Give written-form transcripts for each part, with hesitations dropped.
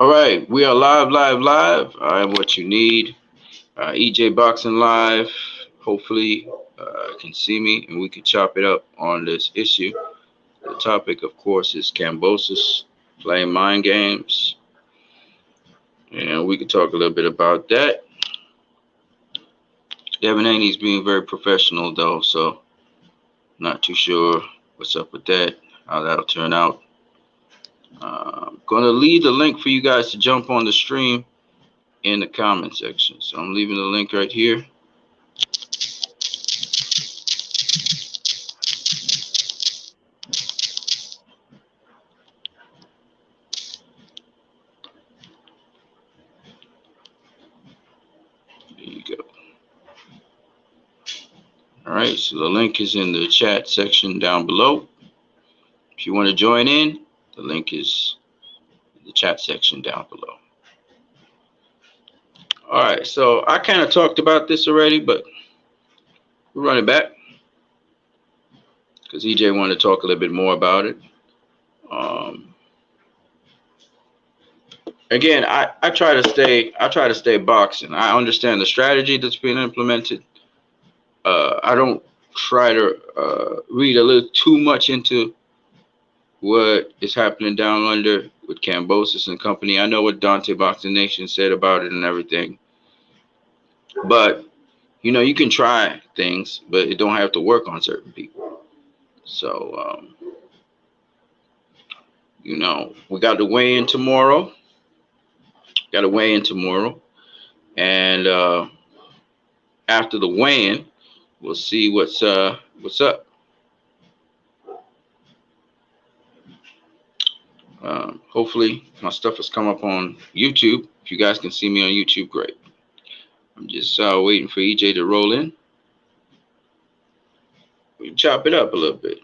All right, we are live, live, live. I am what you need. EJ Boxing Live. Hopefully, can see me and we can chop it up on this issue. The topic, of course, is Kambosos playing mind games, and we can talk a little bit about that. Devin Haney's being very professional, though, so not too sure what's up with that, how that'll turn out. I'm gonna leave the link for you guys to jump on the stream in the comment section. So I'm leaving the link right here. There you go. All right, so the link is in the chat section down below. If you want to join in, the link is in the chat section down below. All right, so I kind of talked about this already, but we're running back because EJ wanted to talk a little bit more about it. Again, I try to stay boxing. I understand the strategy that's being implemented. I don't try to read a little too much into what is happening down under with Kambosos and company. I know what Dante Boxing Nation said about it and everything, but you can try things, but it don't have to work on certain people. So we got to weigh in tomorrow. And after the weigh-in, we'll see what's up. Hopefully my stuff has come up on YouTube. If you guys can see me on YouTube, great. I'm just waiting for EJ to roll in. We can chop it up a little bit.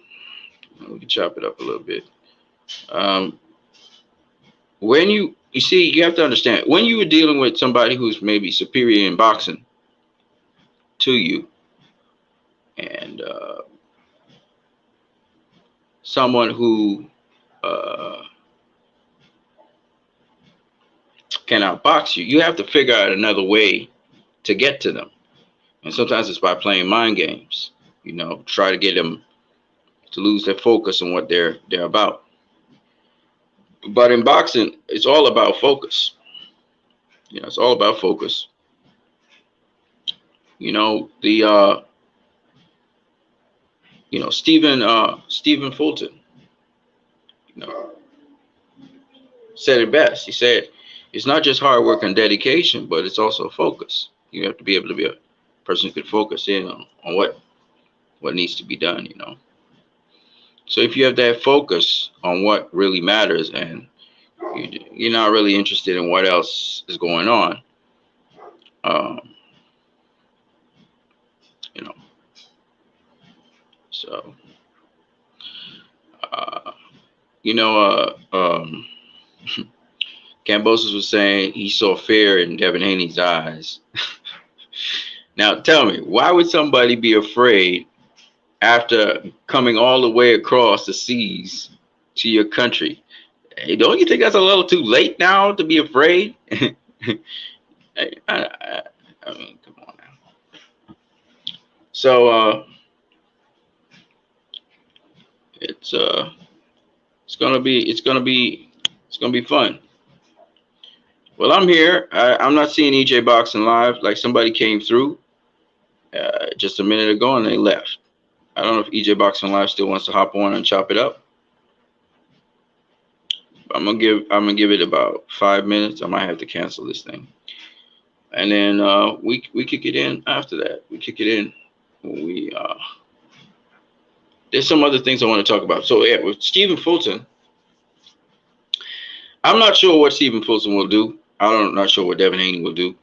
When you see, you have to understand, when you were dealing with somebody who's maybe superior in boxing to you, and someone who can outbox you, you have to figure out another way to get to them. And sometimes it's by playing mind games. Try to get them to lose their focus on what they're about. But in boxing, it's all about focus. It's all about focus. Stephen Fulton, said it best. He said, it's not just hard work and dedication, but it's also focus. You have to be able to be a person who can focus in on what needs to be done, So if you have that focus on what really matters and you're not really interested in what else is going on, so Kambosos was saying he saw fear in Devin Haney's eyes. Now tell me, why would somebody be afraid after coming all the way across the seas to your country? Hey, don't you think that's a little too late now to be afraid? I mean, come on now. So it's gonna be fun. Well, I'm here. I'm not seeing EJ Boxing Live. Like, somebody came through just a minute ago and they left. I don't know if EJ Boxing Live still wants to hop on and chop it up. I'm gonna give it about 5 minutes. I might have to cancel this thing, and then we kick it in after that. We kick it in. There's some other things I want to talk about. So yeah, with Stephen Fulton, I'm not sure what Stephen Fulton will do. I'm not sure what Devin Haney will do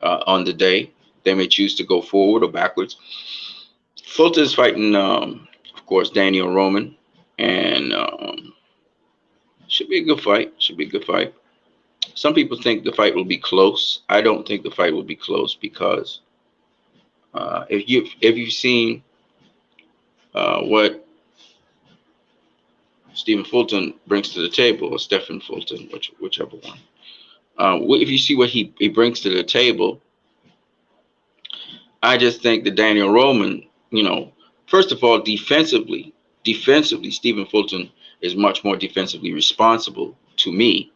on the day. They may choose to go forward or backwards. Fulton is fighting, of course, Daniel Roman, and should be a good fight. Some people think the fight will be close. I don't think the fight will be close because if you've seen what Stephen Fulton brings to the table, or Stephen Fulton, whichever one, If you see what he brings to the table, I just think that Daniel Roman, first of all, defensively, Stephen Fulton is much more defensively responsible to me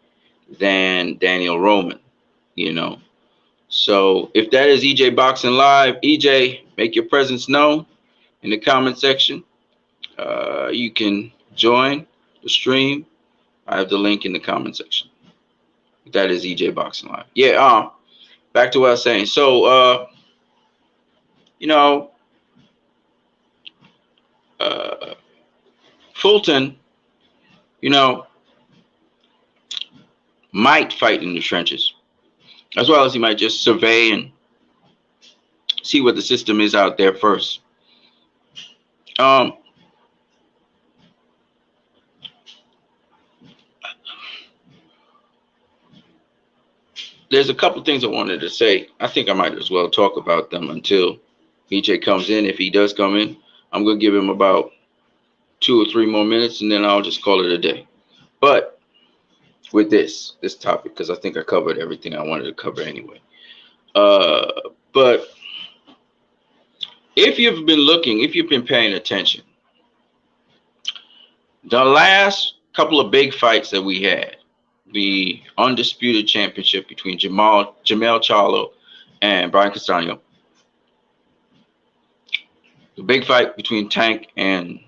than Daniel Roman, you know. So if that is EJ Boxing Live, EJ, make your presence known in the comment section. You can join the stream. I have the link in the comment section. That is EJ Boxing Live. Yeah. Back to what I was saying. So, you know, uh, Fulton, you know, might fight in the trenches, as well as he might just survey and see what the system is out there first. Um, there's a couple things I wanted to say. I think I might as well talk about them until EJ comes in. If he does come in, I'm going to give him about 2 or 3 more minutes, and then I'll just call it a day. But with this topic, because I think I covered everything I wanted to cover anyway. But if you've been paying attention, the last couple of big fights that we had, the undisputed championship between Jamel Charlo and Brian Castano, the big fight between Tank and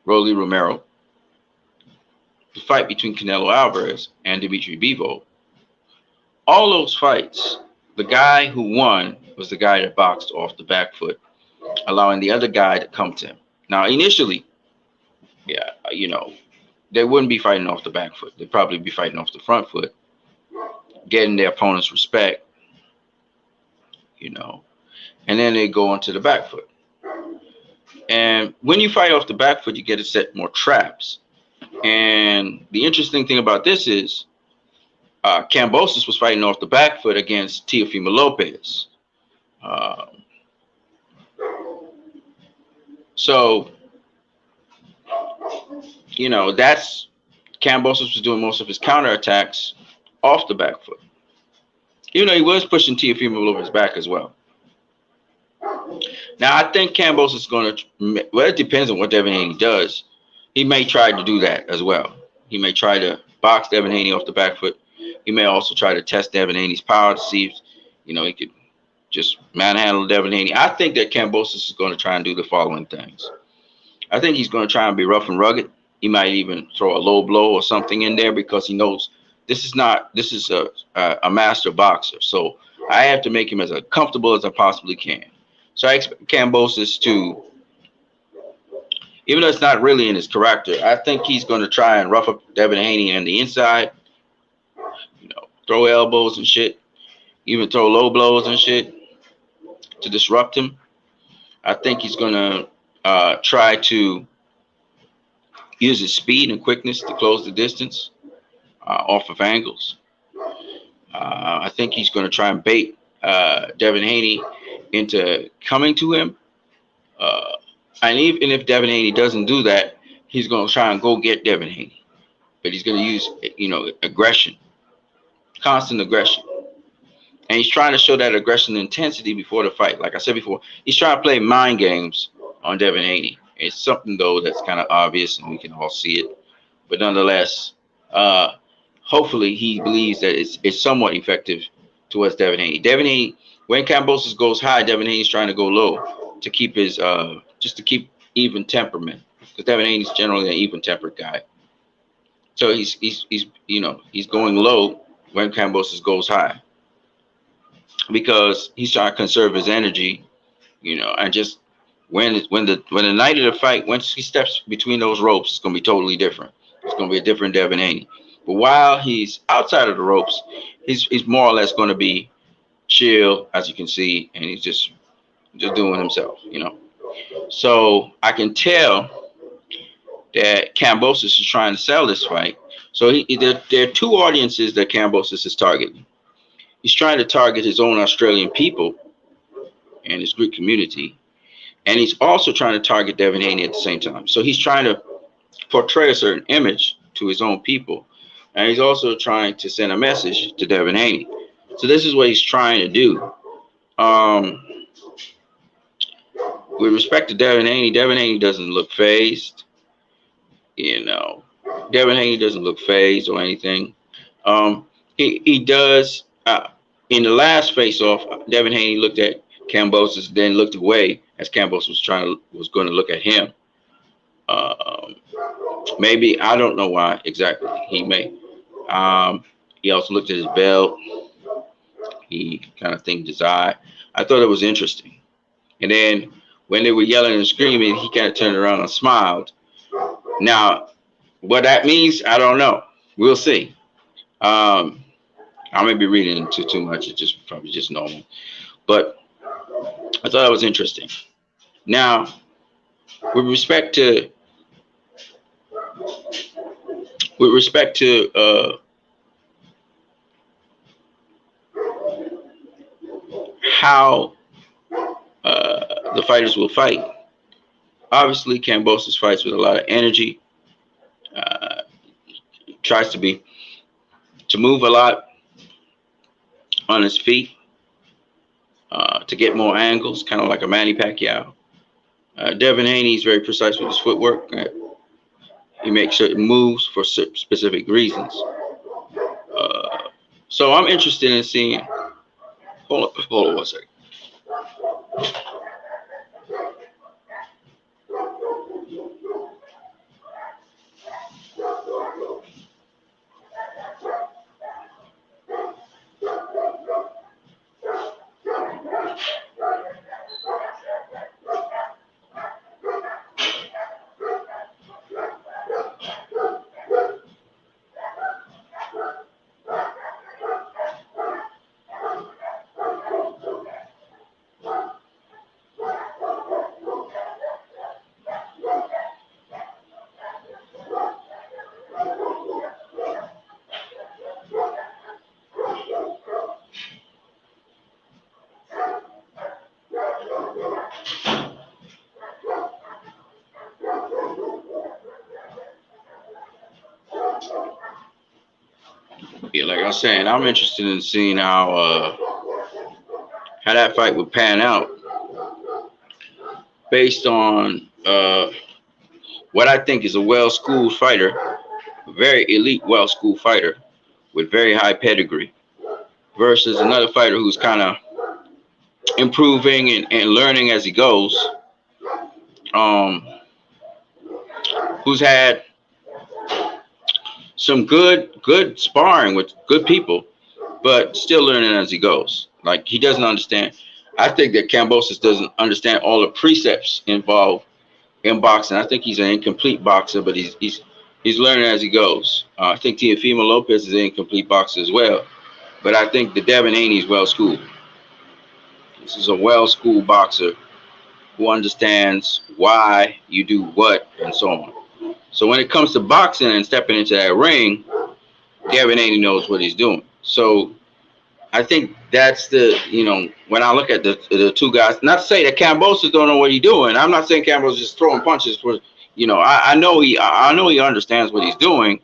Rolly Romero, the fight between Canelo Alvarez and Dimitri Bivol, all those fights, the guy who won was the guy that boxed off the back foot, allowing the other guy to come to him. Now, initially, they wouldn't be fighting off the back foot. They'd probably be fighting off the front foot, getting their opponent's respect, and then they go onto the back foot. And when you fight off the back foot, you get to set more traps. And the interesting thing about this is Kambosos was fighting off the back foot against Teofimo Lopez. So, that's Kambosos was doing most of his counterattacks off the back foot. Even though he was pushing Teofimo Lopez back as well. Now, I think Kambosos is going to, well, it depends on what Devin Haney does. He may try to do that as well. He may try to box Devin Haney off the back foot. He may also try to test Devin Haney's power to see if, he could just manhandle Devin Haney. I think that Kambosos is going to try and do the following things. I think he's going to try and be rough and rugged. He might even throw a low blow or something in there because he knows this is a master boxer. So I have to make him as comfortable as I possibly can. So I expect Kambosos to, even though it's not really in his character, I think he's going to try and rough up Devin Haney on the inside, throw elbows and shit, even throw low blows and shit to disrupt him. I think he's going to try to use his speed and quickness to close the distance off of angles. I think he's going to try and bait Devin Haney into coming to him. And even if Devin Haney doesn't do that, he's going to try and go get Devin Haney. But he's going to use, aggression, constant aggression. And he's trying to show that aggression intensity before the fight. Like I said before, he's trying to play mind games on Devin Haney. It's something, though, that's kind of obvious and we can all see it. But nonetheless, hopefully he believes that it's somewhat effective towards Devin Haney. Devin Haney, when Kambosos goes high, Devin Haney's trying to go low to keep his, just to keep even temperament. Because Devin Haney's generally an even-tempered guy. So he's going low when Kambosos goes high. Because he's trying to conserve his energy, and just when the night of the fight, once he steps between those ropes, it's going to be totally different. It's going to be a different Devin Haney. But while he's outside of the ropes, he's more or less going to be chill, as you can see, and he's just doing himself, So I can tell that Kambosos is trying to sell this fight. So there are two audiences that Kambosos is targeting. He's trying to target his own Australian people and his Greek community. And he's also trying to target Devin Haney at the same time. So he's trying to portray a certain image to his own people and he's also trying to send a message to Devin Haney. So this is what he's trying to do. Um, with respect to Devin Haney doesn't look phased. You know, Devin Haney doesn't look phased or anything. He does. In the last face-off, Devin Haney looked at Kambosos, then looked away as Kambosos was going to look at him. Um, Maybe I don't know why exactly. He may. He also looked at his belt. He kind of thinked his eye. I thought it was interesting. And then when they were yelling and screaming, he kind of turned around and smiled. Now, what that means, I don't know. We'll see. Um, I may be reading into too much. It's just probably just normal. But I thought it was interesting. Now, with respect to with respect to how the fighters will fight, obviously Kambosos fights with a lot of energy. Uh, Tries to move a lot on his feet to get more angles, kind of like a Manny Pacquiao. Devin Haney is very precise with his footwork. He makes certain moves for specific reasons. Uh, so I'm interested in seeing. Hold on one second. Yeah, like I was saying, I'm interested in seeing how that fight would pan out based on what I think is a well-schooled fighter, a very elite, well-schooled fighter with very high pedigree, versus another fighter who's kind of improving and learning as he goes, um, who's had some good sparring with good people, but still learning as he goes. Like he doesn't understand. I think that Kambosos doesn't understand all the precepts involved in boxing. I think he's an incomplete boxer, but he's learning as he goes. I think Teofimo Lopez is an incomplete boxer as well, but I think the Devin Haney is well schooled. This is a well schooled boxer who understands why you do what and so on. So when it comes to boxing and stepping into that ring, Devin Haney knows what he's doing. So I think that's when I look at the two guys, not to say that Kambosos don't know what he's doing. I'm not saying Kambosos just throwing punches for, I know he understands what he's doing,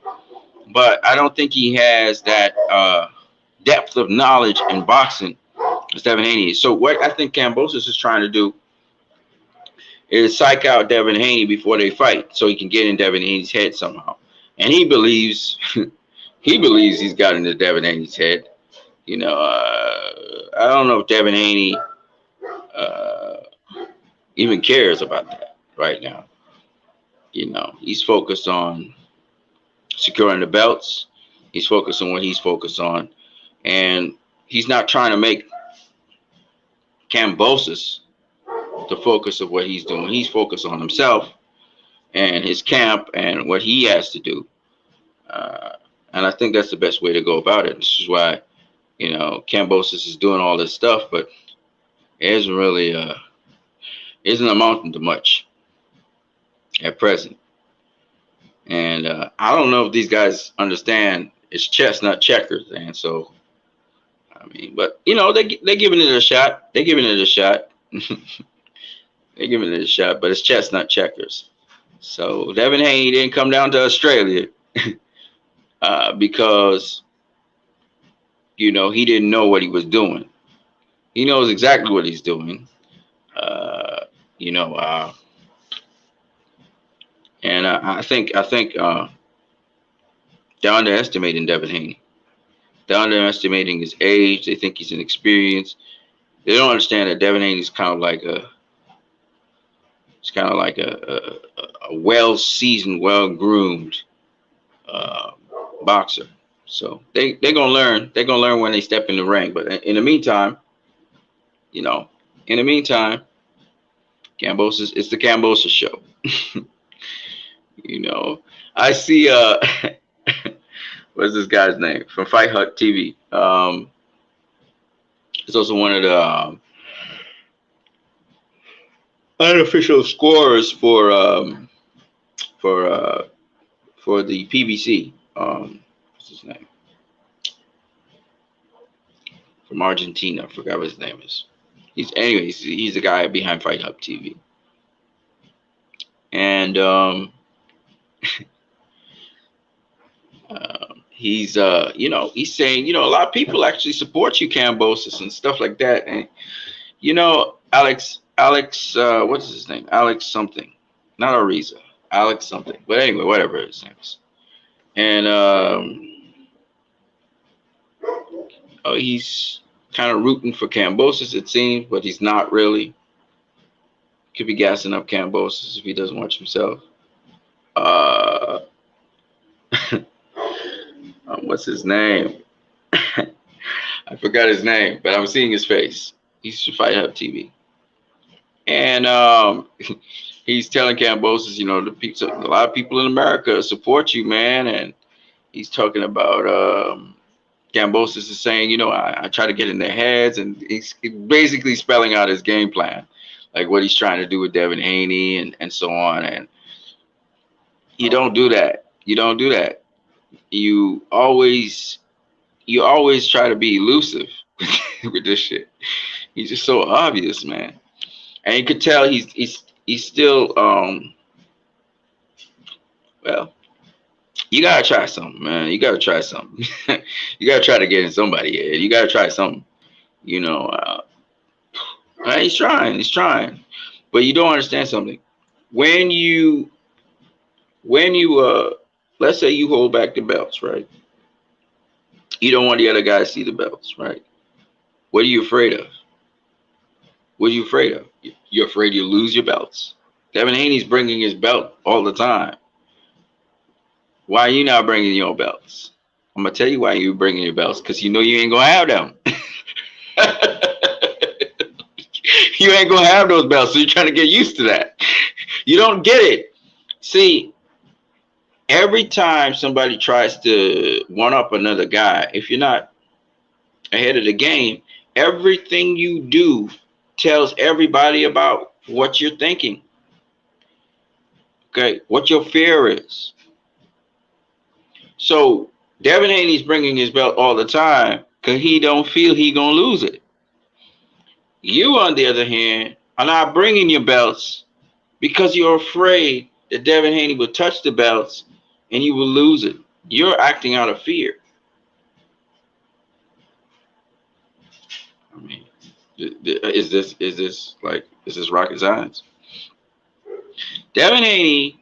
but I don't think he has that depth of knowledge in boxing as Devin Haney is. So what I think Kambosos is trying to do is psych out Devin Haney before they fight, so he can get in Devin Haney's head somehow. And he believes he's got into Devin Haney's head. I don't know if Devin Haney even cares about that right now. He's focused on securing the belts. He's focused on what he's focused on, and he's not trying to make Kambosos the focus of what he's doing. He's focused on himself and his camp and what he has to do. And I think that's the best way to go about it. This is why, Kambosos is doing all this stuff, but it isn't really isn't amounting to much at present. And I don't know if these guys understand it's chess, not checkers. And so, but they're giving it a shot. They're giving it a shot. They're giving it a shot, but it's chess, not checkers. So Devin Haney didn't come down to Australia because he didn't know what he was doing. He knows exactly what he's doing. Uh, you know, uh, and I think they're underestimating Devin Haney. They're underestimating his age. They think he's inexperienced. They don't understand that Devin Haney's kind of like a well-seasoned, well-groomed uh, boxer. So they're gonna learn. They're gonna learn when they step in the ring. But in the meantime, you know, in the meantime, Kambosos, it's the Kambosos show. you know, I see. What's this guy's name from Fight Hut TV? It's also one of the unofficial scorers for for the PBC. What's his name? From Argentina. I forgot what his name is. He's the guy behind Fight Hub TV. And he's saying, a lot of people actually support you, Kambosos, and stuff like that. And Alex, what's his name? Alex something, not Ariza, Alex something. But anyway, whatever his name is. And he's kind of rooting for Kambosos, it seems, but he's not really. Could be gassing up Kambosos if he doesn't watch himself. What's his name? I forgot his name, but I'm seeing his face. He's to Fight Hub TV. And he's telling Kambosos, a lot of people in America support you, man. And he's talking about Kambosos is saying, I try to get in their heads, and he's basically spelling out his game plan, like what he's trying to do with Devin Haney and so on. And you don't do that. You don't do that. You always try to be elusive with this shit. He's just so obvious, man. And you could tell he's still well, you gotta try something, man. You gotta try something. You gotta try to get in somebody's head. You gotta try something. He's trying. But you don't understand something. When you let's say you hold back the belts, right? You don't want the other guy to see the belts, right? What are you afraid of? What are you afraid of? You're afraid you lose your belts. Devin Haney's bringing his belt all the time. Why are you not bringing your belts? I'm gonna tell you why you're bringing your belts, because you know you ain't gonna have them. You ain't gonna have those belts, so you're trying to get used to that. You don't get it. See, every time somebody tries to one up another guy, if you're not ahead of the game, everything you do tells everybody about what you're thinking. Okay, what your fear is. So Devin Haney's bringing his belt all the time because he don't feel he gonna lose it. You, on the other hand, are not bringing your belts because you're afraid that Devin Haney will touch the belts and you will lose it. You're acting out of fear. I mean, is this rocket science? Devin Haney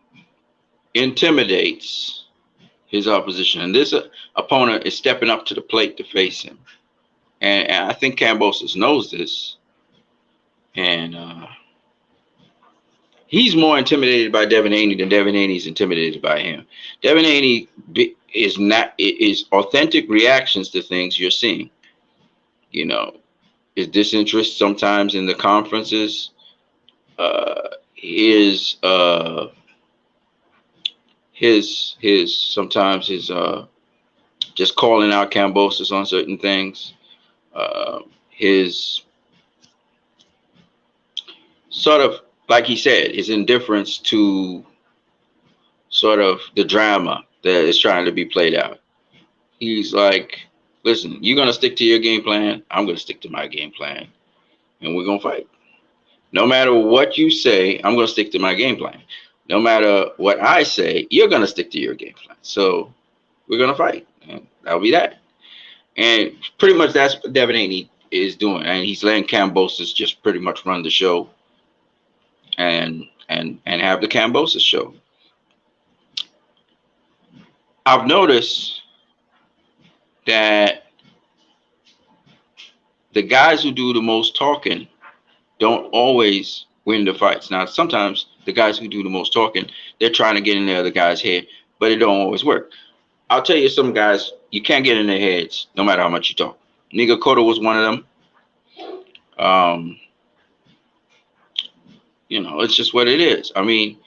intimidates his opposition, and this opponent is stepping up to the plate to face him. And I think Kambosos knows this, and he's more intimidated by Devin Haney than Devin Haney's intimidated by him. Devin Haney is authentic reactions to things you're seeing. His disinterest sometimes in the conferences, his sometimes his just calling out Kambosos on certain things, his sort of, like he said, his indifference to sort of the drama that is trying to be played out. He's like, listen, you're going to stick to your game plan. I'm going to stick to my game plan. And we're going to fight. No matter what you say, I'm going to stick to my game plan. No matter what I say, you're going to stick to your game plan. So we're gonna fight. And that'll be that. And pretty much that's what Devin Haney is doing, and he's letting Kambosos just pretty much run the show and have the Kambosos show. I've noticed that the guys who do the most talking don't always win the fights. Now, sometimes the guys who do the most talking, they're trying to get in the other guy's head, but it don't always work. I'll tell you, some guys you can't get in their heads no matter how much you talk. Nigga Cotto was one of them. Um, it's just what it is. I mean,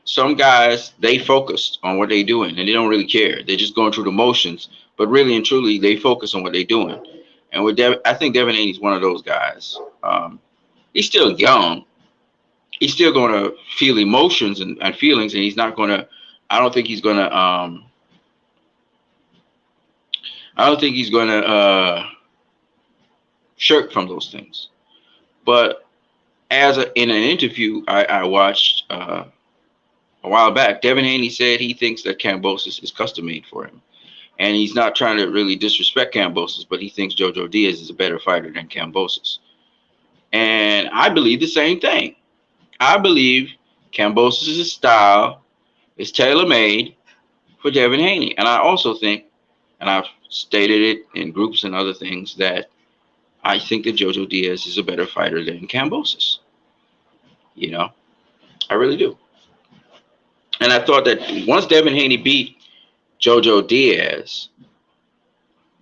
some guys they focus on what they're doing and they don't really care. They're just going through the motions, but really and truly they focus on what they're doing. And with I think Devin Haney's one of those guys. He's still young. He's still going to feel emotions and feelings, and he's not going to. I don't think he's going to. I don't think he's going to shirk from those things. But in an interview I watched a while back, Devin Haney said he thinks that Kambosos is custom made for him. And he's not trying to really disrespect Kambosos, but he thinks Jojo Diaz is a better fighter than Kambosos. And I believe the same thing. I believe Kambosos' style is tailor-made for Devin Haney. And I also think, and I've stated it in groups and other things, that I think that Jojo Diaz is a better fighter than Kambosos. I really do. And I thought that once Devin Haney beat Jojo Diaz,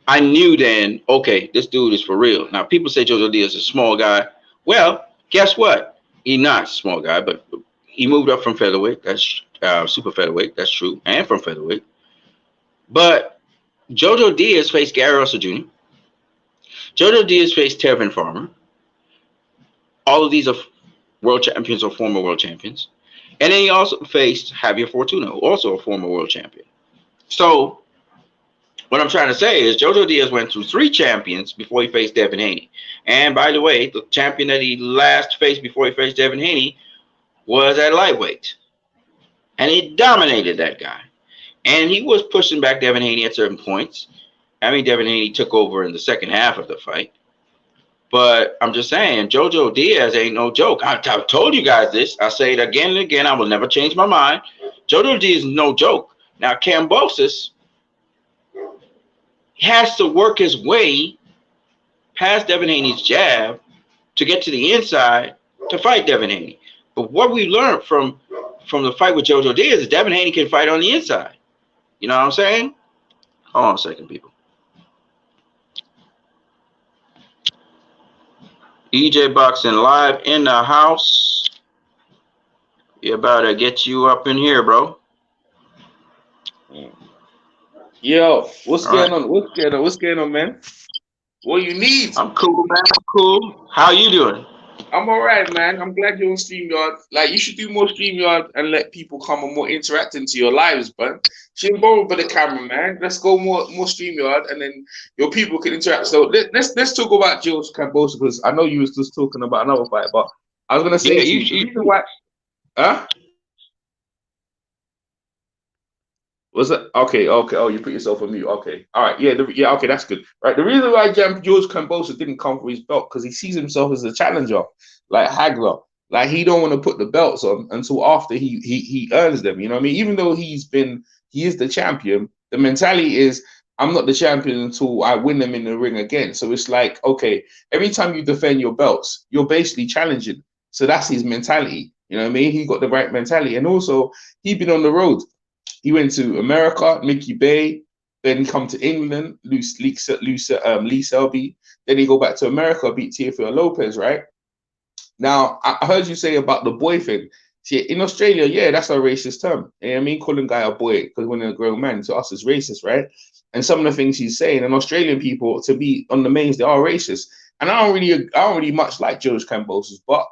I knew then, okay, this dude is for real. Now, people say Jojo Diaz is a small guy. Well, guess what? He's not a small guy, but he moved up from featherweight. That's super featherweight. That's true. And from featherweight. But Jojo Diaz faced Gary Russell Jr. Jojo Diaz faced Tevin Farmer. All of these are world champions or former world champions. And then he also faced Javier Fortuna, also a former world champion. So what I'm trying to say is Jojo Diaz went through 3 champions before he faced Devin Haney. And by the way, the champion that he last faced before he faced Devin Haney was at lightweight. And he dominated that guy. And he was pushing back Devin Haney at certain points. I mean, Devin Haney took over in the second half of the fight. But I'm just saying, Jojo Diaz ain't no joke. I've told you guys this. I say it again and again. I will never change my mind. Jojo Diaz is no joke. Now, Kambosos has to work his way past Devin Haney's jab to get to the inside to fight Devin Haney. But what we learned from the fight with Jojo Diaz is Devin Haney can fight on the inside. You know what I'm saying? Hold on a second, people. EJ Boxing live in the house. You about to get you up in here, bro. Yo, what's going on? What's going on, man? What you need? I'm cool, man. I'm cool. How you doing? I'm alright, man. I'm glad you're on StreamYard. Like, you should do more StreamYard and let people come and more interact into your lives, but shouldn't borrow by the camera, man. Let's go more StreamYard, and then your people can interact. So let's talk about George Kambosos, because I know you was just talking about another fight, but I was gonna say why? Huh? Was it okay? Oh, you put yourself on mute. Okay, all right. Yeah, okay, that's good. Right. The reason why George Kambosos didn't come for his belt because he sees himself as a challenger, like Hagler. Like, he don't want to put the belts on until after he earns them. You know what I mean? Even though he is the champion, the mentality is, I'm not the champion until I win them in the ring again. So it's like, okay, every time you defend your belts, you're basically challenging. So that's his mentality. You know what I mean? He got the right mentality, and also he's been on the road. He went to America, Mickey Bay, then he come to England, Lee Selby. Then he go back to America, beat Teofimo Lopez, right? Now, I heard you say about the boy thing. See, in Australia, yeah, that's a racist term. You know what I mean? Calling a guy a boy because when they're a grown man, to us, it's racist, right? And some of the things he's saying, and Australian people, to be on the mains, they are racist. And I don't really much like George Kambosos, but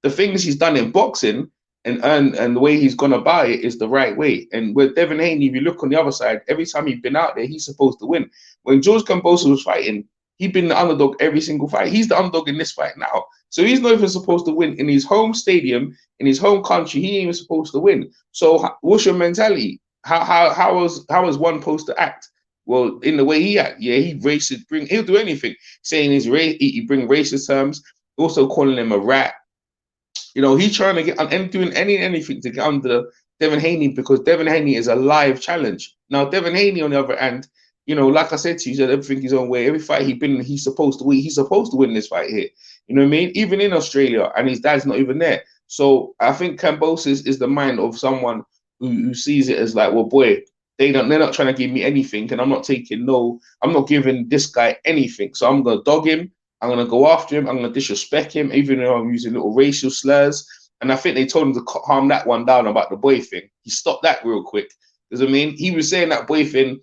the things he's done in boxing, and the way he's gone about it is the right way. And with Devin Haney, if you look on the other side, every time he's been out there, he's supposed to win. When George Kambosos was fighting, he'd been the underdog every single fight. He's the underdog in this fight now. So he's not even supposed to win in his home stadium, in his home country. He ain't even supposed to win. So what's your mentality? How is one supposed to act? Well, in the way he act, yeah, he'll do anything. Saying his race, he bring racist terms, also calling him a rat. He's trying to get and doing anything to get under Devin Haney because Devin Haney is a live challenge. Now, Devin Haney, on the other hand, like I said to you, he said everything his own way. Every fight he's been in, he's supposed to win. He's supposed to win this fight here. You know what I mean? Even in Australia, and his dad's not even there. So I think Kambosos is the mind of someone who sees it as like, well, boy, they're not trying to give me anything, and I'm not giving this guy anything. So I'm gonna dog him. I'm gonna go after him. I'm gonna disrespect him, even though I'm using little racial slurs. And I think they told him to calm that one down about the boy thing. He stopped that real quick. Because he was saying that boy thing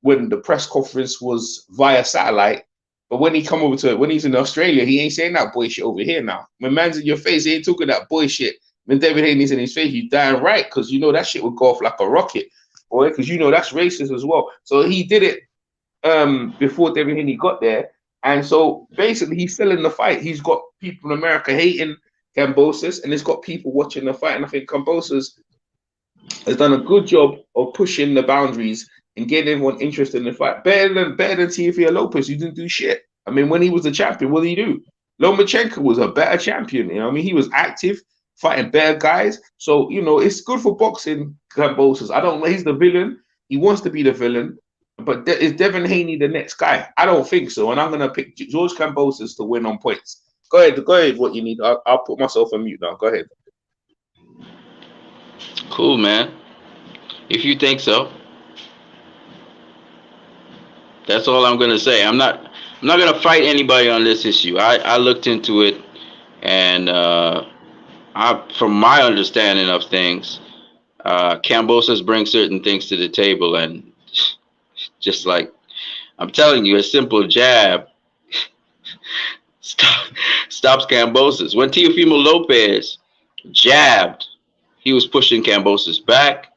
when the press conference was via satellite. But when he come over to it, when he's in Australia, he ain't saying that boy shit over here now. When man's in your face, he ain't talking that boy shit. When David Haney's in his face, you damn right, because that shit would go off like a rocket, boy, because that's racist as well. So he did it before David Haney got there. And so basically he's selling the fight. He's got people in America hating Kambosos, and he's got people watching the fight. And I think Kambosos has done a good job of pushing the boundaries and getting everyone interested in the fight. Better than Teofimo Lopez, who didn't do shit. I mean, when he was a champion, what did he do? Lomachenko was a better champion. He was active, fighting better guys. So, it's good for boxing, Kambosos. I don't know. He's the villain. He wants to be the villain. But is Devin Haney the next guy? I don't think so. And I'm going to pick George Kambosos to win on points. Go ahead. What you need. I'll put myself on mute now. Go ahead. Cool, man. If you think so, that's all I'm gonna say. I'm not gonna fight anybody on this issue. I looked into it, and from my understanding of things, Kambosos brings certain things to the table, and just like I'm telling you, a simple jab stops Kambosos. When Teofimo Lopez jabbed, he was pushing Kambosos back.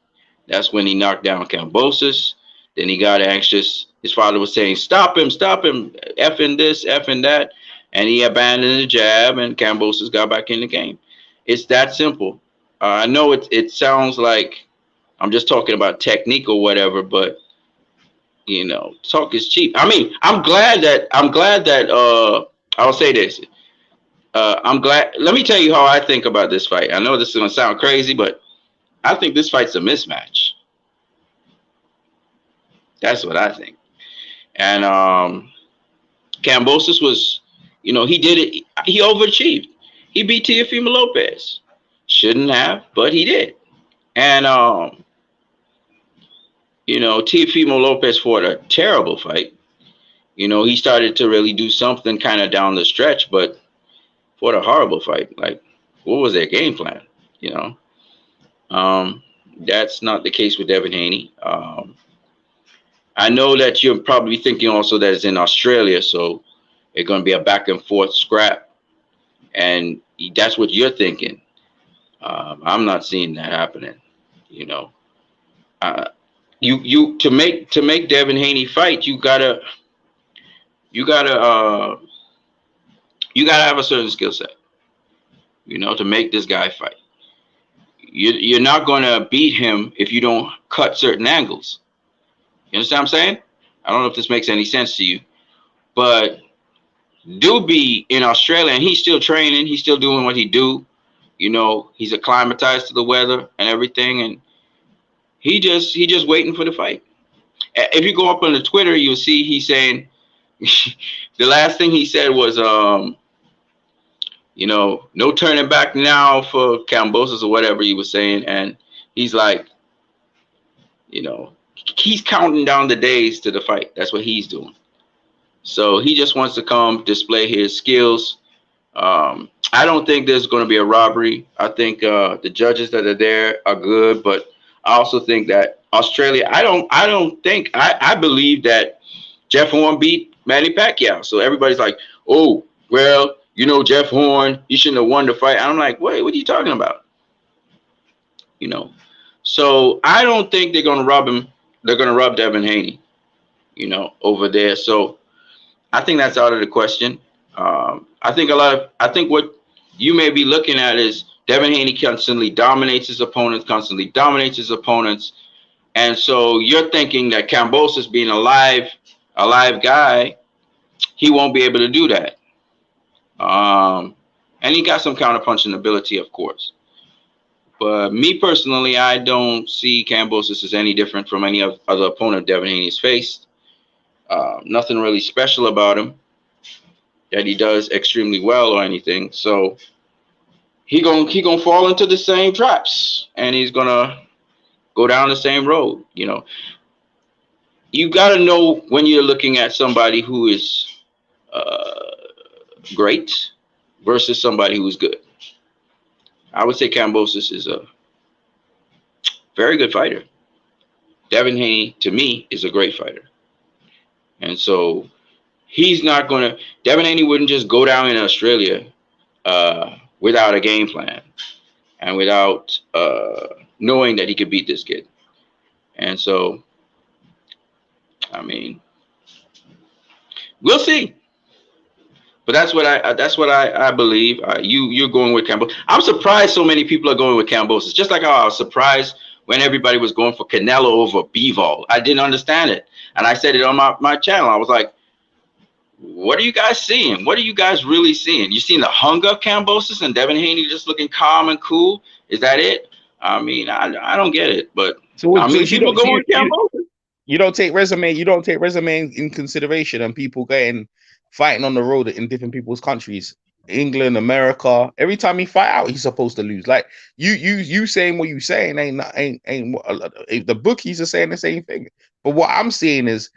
That's when he knocked down Kambosos. Then he got anxious. His father was saying, stop him, effing this, effing that. And he abandoned the jab, and Kambosos got back in the game. It's that simple. I know it sounds like I'm just talking about technique or whatever, but talk is cheap. I mean, I'm glad that I'll say this. I'm glad. Let me tell you how I think about this fight. I know this is going to sound crazy, but I think this fight's a mismatch. That's what I think. And Kambosos was, he did it. He overachieved. He beat Teofimo Lopez. Shouldn't have, but he did. And Teofimo Lopez fought a terrible fight. He started to really do something kind of down the stretch, but fought a horrible fight. Like, what was their game plan? That's not the case with Devin Haney. I know that you're probably thinking also that it's in Australia, so it's going to be a back and forth scrap, and that's what you're thinking. I'm not seeing that happening. You to make Devin Haney fight, you gotta have a certain skill set, to make this guy fight. You're not going to beat him if you don't cut certain angles. You understand what I'm saying? I don't know if this makes any sense to you, but Doobie in Australia, and he's still training. He's still doing what he do. He's acclimatized to the weather and everything, and he just waiting for the fight. If you go up on the Twitter, you'll see he's saying the last thing he said was, no turning back now for Kambosos or whatever he was saying, and he's like, he's counting down the days to the fight. That's what he's doing. So he just wants to come display his skills. I don't think there's going to be a robbery. I think the judges that are there are good, but I also think that Australia. I believe that Jeff Horn beat Manny Pacquiao. So everybody's like, oh, well, Jeff Horn, you shouldn't have won the fight. I'm like, wait, what are you talking about? So I don't think they're going to rob him. They're going to rub Devin Haney, over there. So I think that's out of the question. I think what you may be looking at is Devin Haney constantly dominates his opponents, And so you're thinking that Kambosos being a live guy, he won't be able to do that. And he got some counterpunching ability, of course. But me personally, I don't see Kambosos as any different from any other opponent Devin Haney's faced. Nothing really special about him that he does extremely well or anything. So he gonna fall into the same traps, and he's gonna go down the same road. You got to know when you're looking at somebody who is uh, great versus somebody who is good. I would say Kambosos is a very good fighter. Devin Haney, to me, is a great fighter. And so he's not going to, Devin Haney wouldn't just go down in Australia without a game plan and without knowing that he could beat this kid. And so, I mean, we'll see. But that's what I believe. You're going with Kambosos. I'm surprised so many people are going with Kambosos. Just like how I was surprised when everybody was going for Canelo over Bivol. I didn't understand it, and I said it on my channel. I was like, "What are you guys seeing? What are you guys really seeing? You seeing the hunger of Kambosos and Devin Haney just looking calm and cool? Is that it? I mean, I don't get it, but I mean, people go with Kambosos. You don't take resume in consideration, and people getting fighting on the road in different people's countries, England, America. Every time he fight out, he's supposed to lose. Like you saying what you saying ain't the bookies are saying the same thing. But what I'm seeing is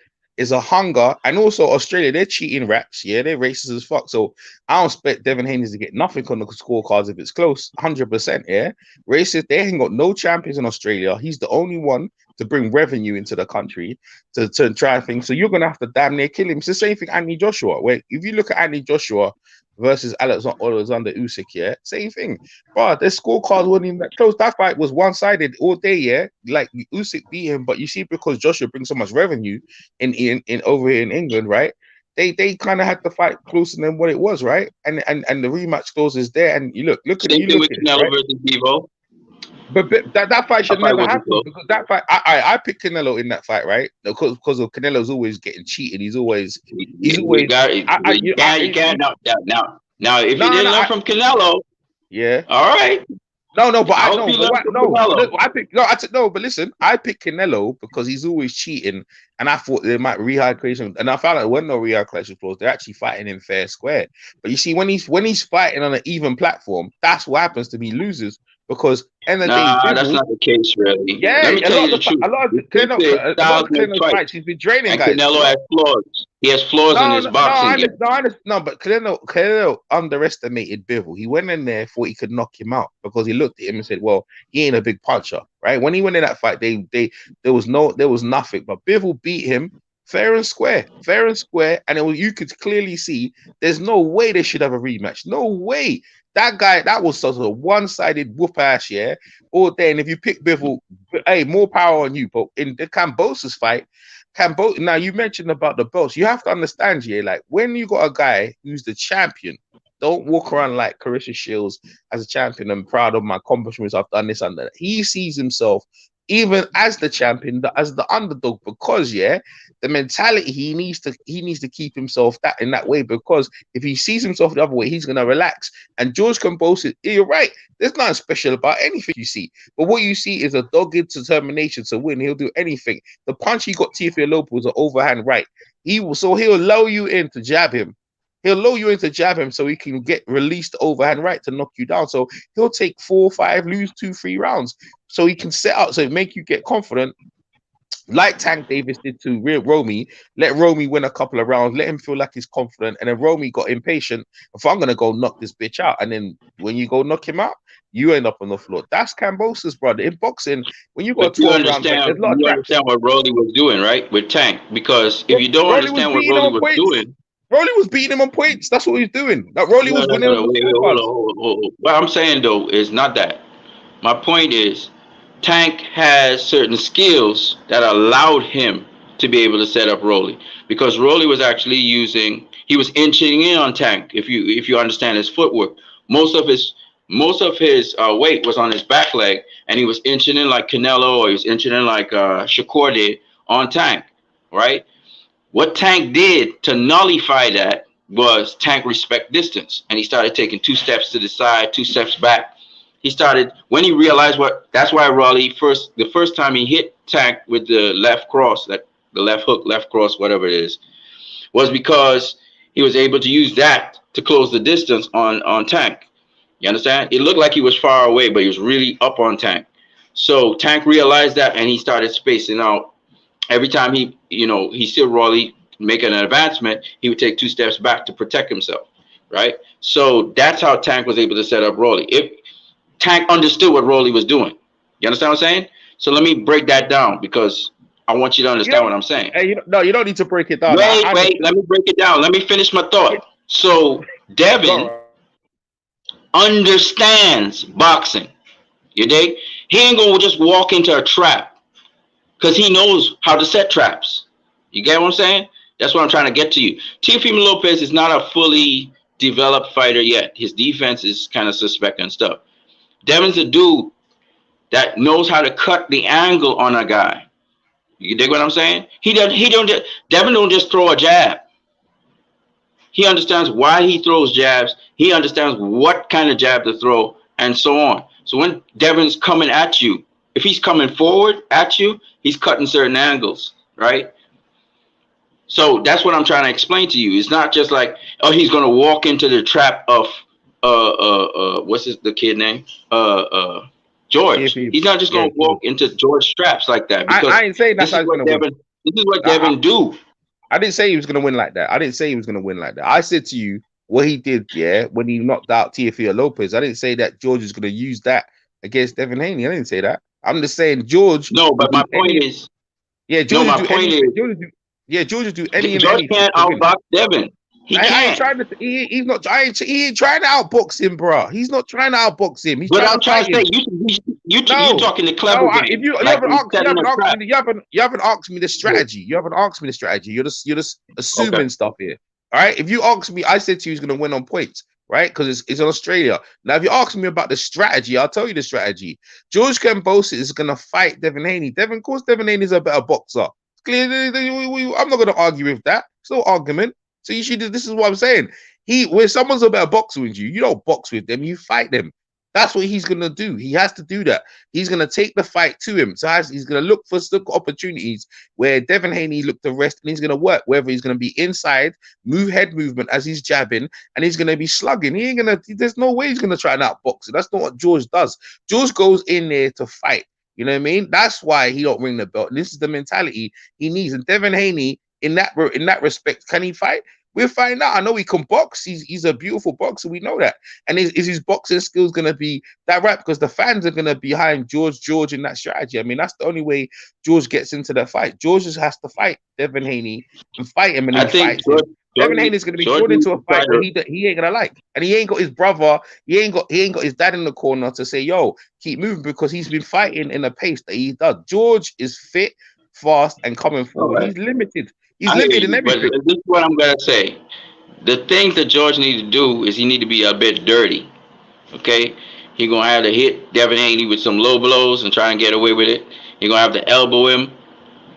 a hunger, and also Australia, they're cheating raps. Yeah, they're racist as fuck. So I don't expect Devin Haney to get nothing on the scorecards if it's close, 100%. Yeah, racist. They ain't got no champions in Australia. He's the only one to bring revenue into the country to try things. So you're gonna have to damn near kill him. It's the same thing Anthony Joshua. Where if you look at Anthony Joshua versus Alexander Usyk, yeah, same thing. But their scorecards weren't even that close. That fight was one-sided all day, yeah. Like Usyk beat him, but you see, because Joshua brings so much revenue in over here in England, right? They kind of had the fight closer than what it was, right? And the rematch clause is there. And you look at Same you thing look with at it, Canelo right? versus Bivol. But that fight should That fight never wasn't happen, close. because that fight, I picked Canelo in that fight, right? Because of Canelo's always getting cheated. He's always We got it. You can't now. If you no, didn't no, learn from Canelo, yeah. all right. No, but I I hope know, you but learn what? from No, Canelo. I picked no, no, but listen, I picked Canelo because he's always cheating, and I thought they might rehydration, and I found out when no rehydration clause, they're actually fighting in fair square. But you see, when he's fighting on an even platform, that's what happens to be losers, because end of the day, Nah, that's Bivol, not the case, really. yeah, Let me tell you the truth. a lot of The truth is, styles make Canelo fights, fights, he's been draining and guys. A Canelo lot. has flaws. He has flaws in No, his no, no, boxing game. no, but Canelo underestimated Bivol. He went in there, thought he could knock him out, because he looked at him and said, "Well, he ain't a big puncher, right?" When he went in that fight, there was nothing, but Bivol beat him fair and square, and you could clearly see there's no way they should have a rematch. No way. That guy, that was sort of a one-sided whoop ass, yeah, all day. And if you pick Bivol, hey, more power on you. But in the Kambosos fight, now you mentioned about the belts. You have to understand, yeah, like when you got a guy who's the champion, don't walk around like Carissa Shields as a champion. I'm proud of my accomplishments. I've done this and that. He sees himself even as the champion, as the underdog, because yeah, the mentality he needs to keep himself that in that way, because if he sees himself the other way, he's gonna relax. And George Kambosos, you're right. There's nothing special about anything you see, but what you see is a dogged determination to win. He'll do anything. The punch he got Teofimo Lopez was an overhand right. He'll lull you in to jab him. He'll lull you in to jab him so he can get released overhand right to knock you down. So he'll take 4 or 5, lose 2, 3 rounds. So he can set up, so make you get confident, like Tank Davis did to Romy. Let Romy win a couple of rounds, let him feel like he's confident, and then Romy got impatient. If I'm gonna go knock this bitch out, and then when you go knock him out, you end up on the floor. That's Kambosos, brother. In boxing, when you got But a 12-round fight, there's a lot of you traps. understand what Rolly was doing, right, with Tank? Because if you don't Rolly was understand what beating him Rolly on was points. doing, Rolly was beating him on points. That's what he's doing. Like Rolly no, was no, winning no, on no, the wait, hold on, scorecards. hold on. What I'm saying though is not that. My point is, Tank has certain skills that allowed him to be able to set up Rolly, because Rolly was actually he was inching in on Tank. If you understand his footwork, most of his most of his weight was on his back leg, and he was inching in like Canelo, or he was inching in like Shakur did on Tank, right? What Tank did to nullify that was Tank respect distance, and he started taking 2 steps to the side, 2 steps back. He started when he realized what. That's why Raleigh the first time he hit Tank with the left cross, that the left hook, left cross, whatever it is, was because he was able to use that to close the distance on Tank. You understand? It looked like he was far away, but he was really up on Tank. So Tank realized that, and he started spacing out. Every time he still Raleigh making an advancement, he would take 2 steps back to protect himself, right? So that's how Tank was able to set up Raleigh. If Tank understood what Raleigh was doing, you understand what I'm saying? So let me break that down because I want you to You understand don't. what I'm saying. Hey, no, you don't need to break it down. Wait, let me break it down. Let me finish my thought. So Go Devin on. understands boxing. You dig? He ain't gonna just walk into a trap because he knows how to set traps. You get what I'm saying? That's what I'm trying to get to you. Teofimo Lopez is not a fully developed fighter yet. His defense is kind of suspect and stuff. Devin's a dude that knows how to cut the angle on a guy. You dig what I'm saying? Devin don't just throw a jab. He understands why he throws jabs. He understands what kind of jab to throw, and so on. So when Devin's coming at you, if he's coming forward at you, he's cutting certain angles, right? So that's what I'm trying to explain to you. It's not just like, oh, he's gonna walk into the trap of the kid name? George. TFE. He's not just Yeah, gonna walk into George traps like that because I ain't saying that's how he's gonna win. This is what I, Devin do. I didn't say he was gonna win like that. I didn't say he was gonna win like that. I said to you what he did, yeah, when he knocked out Teofimo Lopez. I didn't say that George is gonna use that against Devin Haney. I didn't say that. I'm just saying George No, will but do my point any. is, Yeah, no, George will my do point any. is, George will do any and George anything can't to win. outbox Devin. He I ain't can't. trying to. He's not. He ain't trying to outbox him, bro. He's not trying to outbox him. He's But trying I'm to trying fight to say, him. you No, talking the clever no. If game, you like haven't you asked, setting a trap. you haven't asked me the strategy. You haven't asked me the strategy. You're just Okay. assuming stuff here. All right. If you ask me, I said to you he's gonna win on points, right? Because it's in Australia. Now, if you ask me about the strategy, I'll tell you the strategy. George Kambosos is gonna fight Devin Haney. Of course, Devin Haney is a better boxer. Clearly, I'm not gonna argue with that. It's no argument. So you should. This is what I'm saying. When someone's a better boxer with you, you don't box with them. You fight them. That's what he's gonna do. He has to do that. He's gonna take the fight to him. So he's gonna look for opportunities where Devin Haney looked to rest, and he's gonna work. Whether he's gonna be inside, head movement as he's jabbing, and he's gonna be slugging. He ain't gonna. There's no way he's gonna try and outbox it. That's not what George does. George goes in there to fight. You know what I mean? That's why he don't ring the belt. And this is the mentality he needs. And Devin Haney, in that respect, can he fight? We'll find out. I know he can box. He's a beautiful boxer. We know that. And is his boxing skills going to be that right? Because the fans are going to be behind George in that strategy. I mean, that's the only way George gets into that fight. George just has to fight Devin Haney and fight him, and I he think fights him. Devin Haney is going to be thrown into a fight where he ain't gonna like, and he ain't got his brother, he ain't got his dad in the corner to say, "Yo, keep moving," because he's been fighting in a pace that he does. George is fit, fast, and coming forward. Right. He's limited. He's I hear limited in you, but everything. this is what I'm gonna say. The things that George needs to do is he need to be a bit dirty. Okay, he gonna have to hit Devin Haney with some low blows and try and get away with it. He gonna have to elbow him.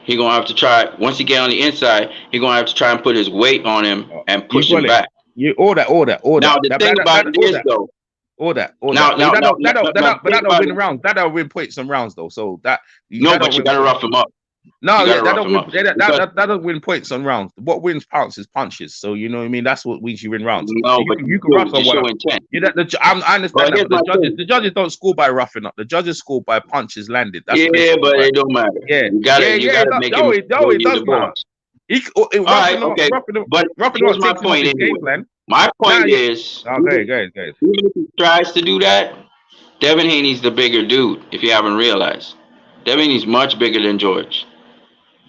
He gonna have to try once he get on the inside. He gonna have to try and put his weight on him and You push him got it. back. You all that. Now the thing about it is though. All that. Now, No, now, now, now, but now the thing that don't about win it. rounds. That don't win points and rounds though. So that No, that but don't you win gotta points. rough him up. No, You yeah, gotta that rough don't him win. up because That doesn't win points on rounds. What wins pounds is punches. So you know what I mean. That's what wins you in rounds. So no, but you can rough you someone show up. intent. I understand But that, here's but my thing. the judges don't score by roughing up. The judges score by punches landed. That's what they Yeah, score but by. it don't matter. Yeah, You gotta make him know it you're does the matter. boss. All right, Roughing them up, okay. But roughing them here's up my takes him off point his game anyway. plan. My Now, point is, go ahead, go ahead. even if he tries to do that, Devin Haney's the bigger dude. If you haven't realized, Devin Haney's much bigger than George.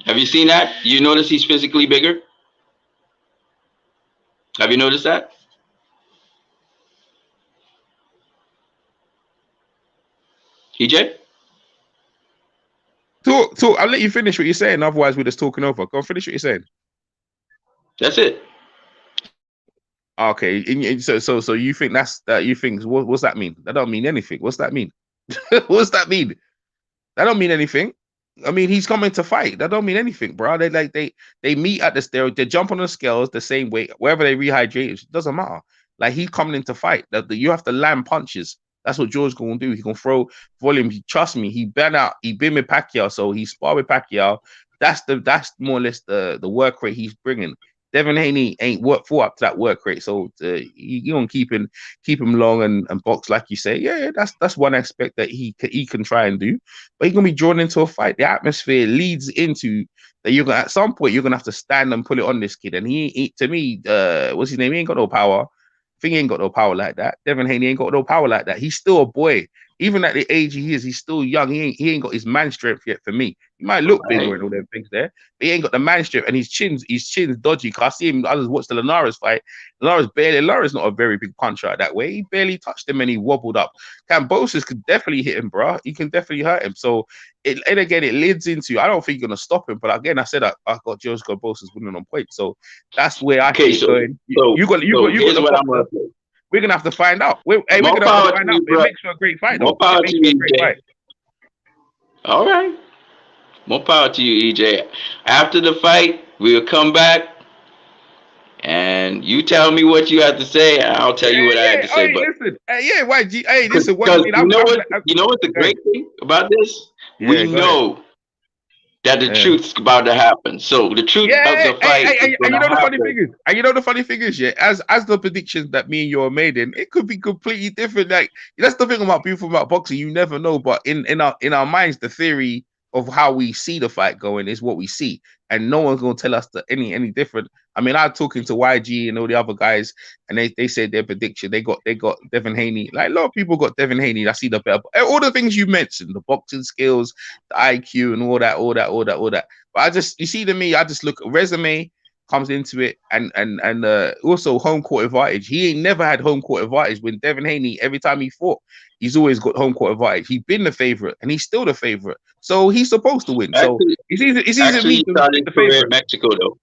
Have you seen that? You notice he's physically bigger? Have you noticed that? EJ? Talk. I'll let you finish what you're saying. Otherwise, we're just talking over. Go on, finish what you're saying. That's it. Okay, so you think that's that? You think what's that mean? That don't mean anything. What's that mean? What's that mean? That don't mean anything. I mean, he's coming to fight. That don't mean anything, bro. They meet at the they jump on the scales the same way wherever they rehydrate. It doesn't matter. Like he's coming in to fight. That you have to land punches. That's what George gonna do. He gonna throw volume. Trust me. He been out. He been with Pacquiao, so he sparred with Pacquiao. That's more or less the work rate he's bringing. Devin Haney ain't fought up to that work rate, so you gonna keep him long and box like you say. Yeah, that's one aspect that he can try and do, but he's gonna be drawn into a fight. The atmosphere leads into that. You're gonna at some point you're gonna have to stand and put it on this kid, and he to me, what's his name? He ain't got no power. I think he ain't got no power like that. Devin Haney ain't got no power like that. He's still a boy. Even at the age he is, he's still young. He ain't got his man strength yet for me. He might look bigger and all them things there, but he ain't got the man strength, and his chin's dodgy. Cause I see him. I just watched the Linares fight. Linares not a very big puncher that way. He barely touched him and he wobbled up. Kambosos could definitely hit him, bro. He can definitely hurt him. So and again, it leads into. I don't think you're gonna stop him, but again, I said I got George Kambosos winning on point. So that's where I see it going. You got the boxer. We're gonna have to find out. We're gonna have to find out. It makes for a great fight, though. It makes for a great fight. All right. More power to you, EJ. After the fight, we'll come back and you tell me what you have to say, and I'll tell you what I have to say. Hey, but listen, YG, hey, listen. What you know what the great thing about this? We know that the truth's about to happen. So the truth of the fight. And you know the funny thing is, yeah, as the predictions that me and you are made in, it could be completely different. Like that's the thing about people about boxing, you never know. But in our minds, the theory of how we see the fight going is what we see, and no one's gonna tell us that any different. I mean, I'm talking to YG and all the other guys, and they said their prediction. They got Devin Haney. Like a lot of people got Devin Haney. I see the better. All the things you mentioned, the boxing skills, the IQ, and all that. But you see, to me, I just look at resume comes into it, and also home court advantage. He ain't never had home court advantage. When Devin Haney, every time he fought, he's always got home court advantage. He's been the favorite, and he's still the favorite. So he's supposed to win. So it's easy me to be the favorite. In Mexico, though.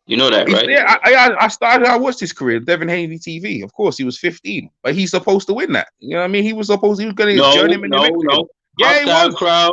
You know that, right? Yeah, I watched his career, Devin Haney TV. Of course, he was 15, but he's supposed to win that. You know what I mean? He was going to journeyman. No. Yeah, he was. Crowd.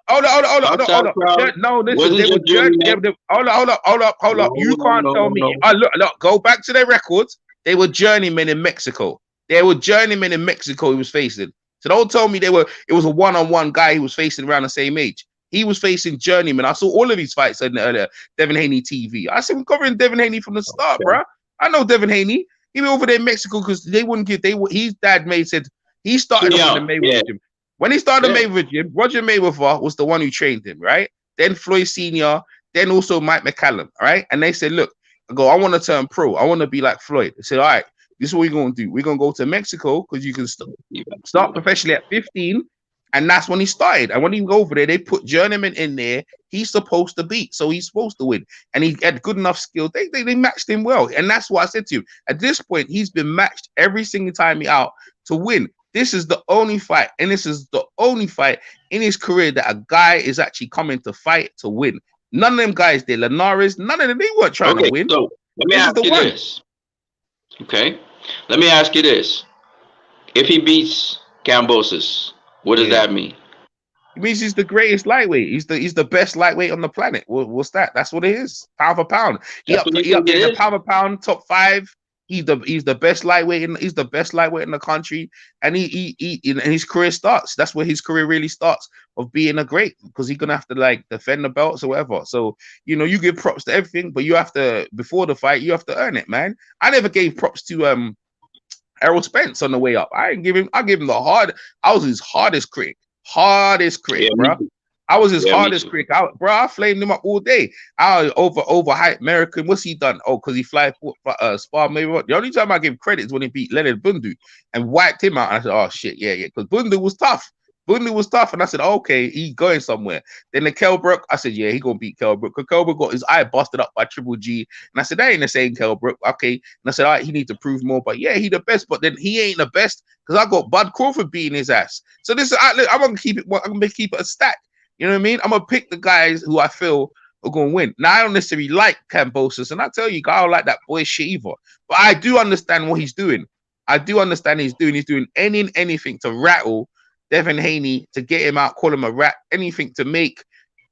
Hold up. No, listen, they were journeyman. Hold up. You can't tell me. Look, go back to their records. They were journeymen in Mexico. He was facing. So don't tell me it was a one-on-one guy he was facing around the same age. He was facing journeyman. I saw all of these fights on Devin Haney TV. I said we're covering Devin Haney from the start, bro. I know Devin Haney. He was over there in Mexico because they wouldn't give. His dad said he started off in the Mayweather gym. When he started the Mayweather gym, Roger Mayweather was the one who trained him, right? Then Floyd Senior, then also Mike McCallum, right? And they said, look, I want to turn pro. I want to be like Floyd. They said, all right, this is what we're gonna do. We're gonna go to Mexico because you can start professionally at 15. And that's when he started. And when he go over there, they put journeyman in there. He's supposed to beat, so he's supposed to win. And he had good enough skill. They matched him well. And that's what I said to you. At this point, he's been matched every single time he out to win. This is the only fight, and this is the only fight in his career that a guy is actually coming to fight to win. None of them guys did. Linares, none of them, they weren't trying to win. So let me ask you this. Okay. Let me ask you this. If he beats Kambosos, what does that mean? It means he's the greatest lightweight. He's the best lightweight on the planet. What's that? That's what it is. Pound for pound. He up in the pound for pound top 5. He's the best lightweight in the country. And his career starts. That's where his career really starts of being a great, because he's gonna have to defend the belts or whatever. So you give props to everything, but you have to, before the fight, you have to earn it, man. I never gave props to Errol Spence on the way up. I give him I was his hardest critic, bro. I was his hardest critic. I flamed him up all day. I overhyped American. What's he done? Oh, because he spar maybe. The only time I give credit is when he beat Leonard Bundu and wiped him out. And I said, oh shit, yeah, because Bundu was tough. And I said, okay, he's going somewhere. Then the Kell Brook, I said, yeah, he gonna beat Kell Brook. Because Kell Brook got his eye busted up by Triple G. And I said, that ain't the same Kell Brook. Okay. And I said, all right, he needs to prove more. But yeah, he the best. But then he ain't the best because I got Bud Crawford beating his ass. So I'm gonna keep it a stack. You know what I mean? I'm gonna pick the guys who I feel are going to win. Now, I don't necessarily like Kambosos, and I tell you, I don't like that boy shit either. But I do understand what he's doing. I do understand he's doing anything to rattle Devin Haney, to get him out, call him a rat, anything to make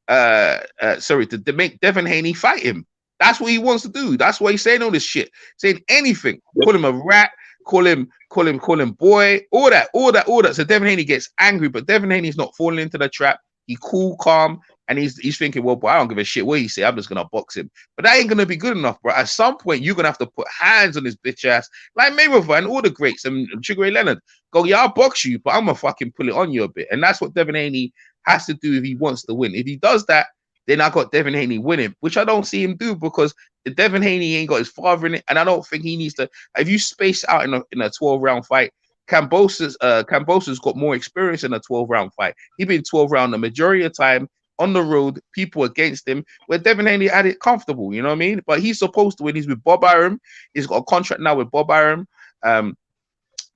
to make Devin Haney fight him. That's what he wants to do. That's why he's saying all this shit. Saying anything. Call him a rat, call him boy, all that. So Devin Haney gets angry, but Devin Haney's not falling into the trap. He cool, calm, and he's thinking, well, boy, I don't give a shit what he say. I'm just gonna box him. But that ain't gonna be good enough, bro. At some point, you're gonna have to put hands on his bitch ass, like Mayweather and all the greats and Sugar Ray Leonard. Go, yeah, I'll box you, but I'm gonna fucking pull it on you a bit. And that's what Devin Haney has to do if he wants to win. If he does that, then I got Devin Haney winning, which I don't see him do, because the Devin Haney ain't got his father in it, and I don't think he needs to. If you space out in a 12-round fight, Kambosos got more experience in a 12-round fight. He been 12-round the majority of the time on the road, people against him, where Devin Haney had it comfortable, you know what I mean? But he's supposed to win. He's with Bob Arum. He's got a contract now with Bob Arum.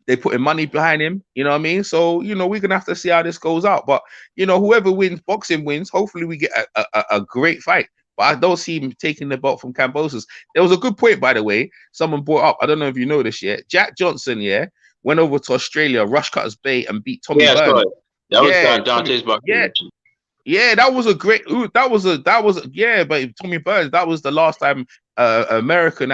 They putting money behind him, you know what I mean? So, we're going to have to see how this goes out. But, whoever wins, boxing wins. Hopefully we get a great fight. But I don't see him taking the belt from Kambosos. There was a good point, by the way, someone brought up. I don't know if you know this yet. Jack Johnson, went over to Australia, Rushcutters Bay, and beat Tommy Burns. Sorry. That was Dante's boxing. Yeah, that was a great. But Tommy Burns, that was the last time America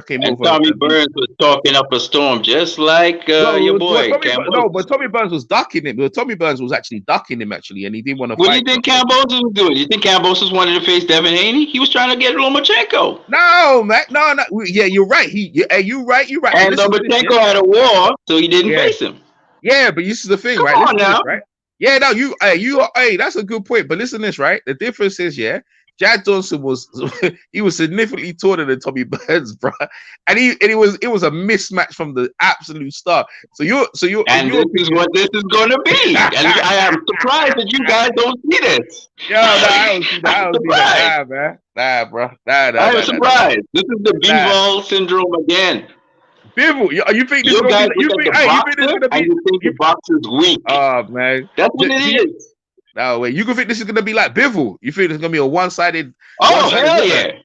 came over. Tommy Burns was talking up a storm, just like your boy. But Tommy Burns was ducking him. Tommy Burns was actually ducking him, actually, and he didn't want to fight. What do you think Kambosos was doing? You think Kambosos wanted to face Devin Haney? He was trying to get Lomachenko. No, man, no. Yeah, you're right. You're right. And Lomachenko had a war, so he didn't face him. Yeah, but this is the thing, Come right? on now. Right? Yeah, no, that's a good point. But listen to this, right? The difference is, Jack Johnson was significantly taller than Tommy Burns, bro, and it was a mismatch from the absolute start. So this is what this is going to be. And I am surprised that you guys don't see this. I don't see that. Nah, man. Nah, bro. I'm surprised. This is the Bivol syndrome again. Bivol, you think this is going to be? You think the boxer's weak? Oh man, that's what it is. No way. You can think this is going to be like Bivol? You think it's going to be a one-sided? Hell yeah!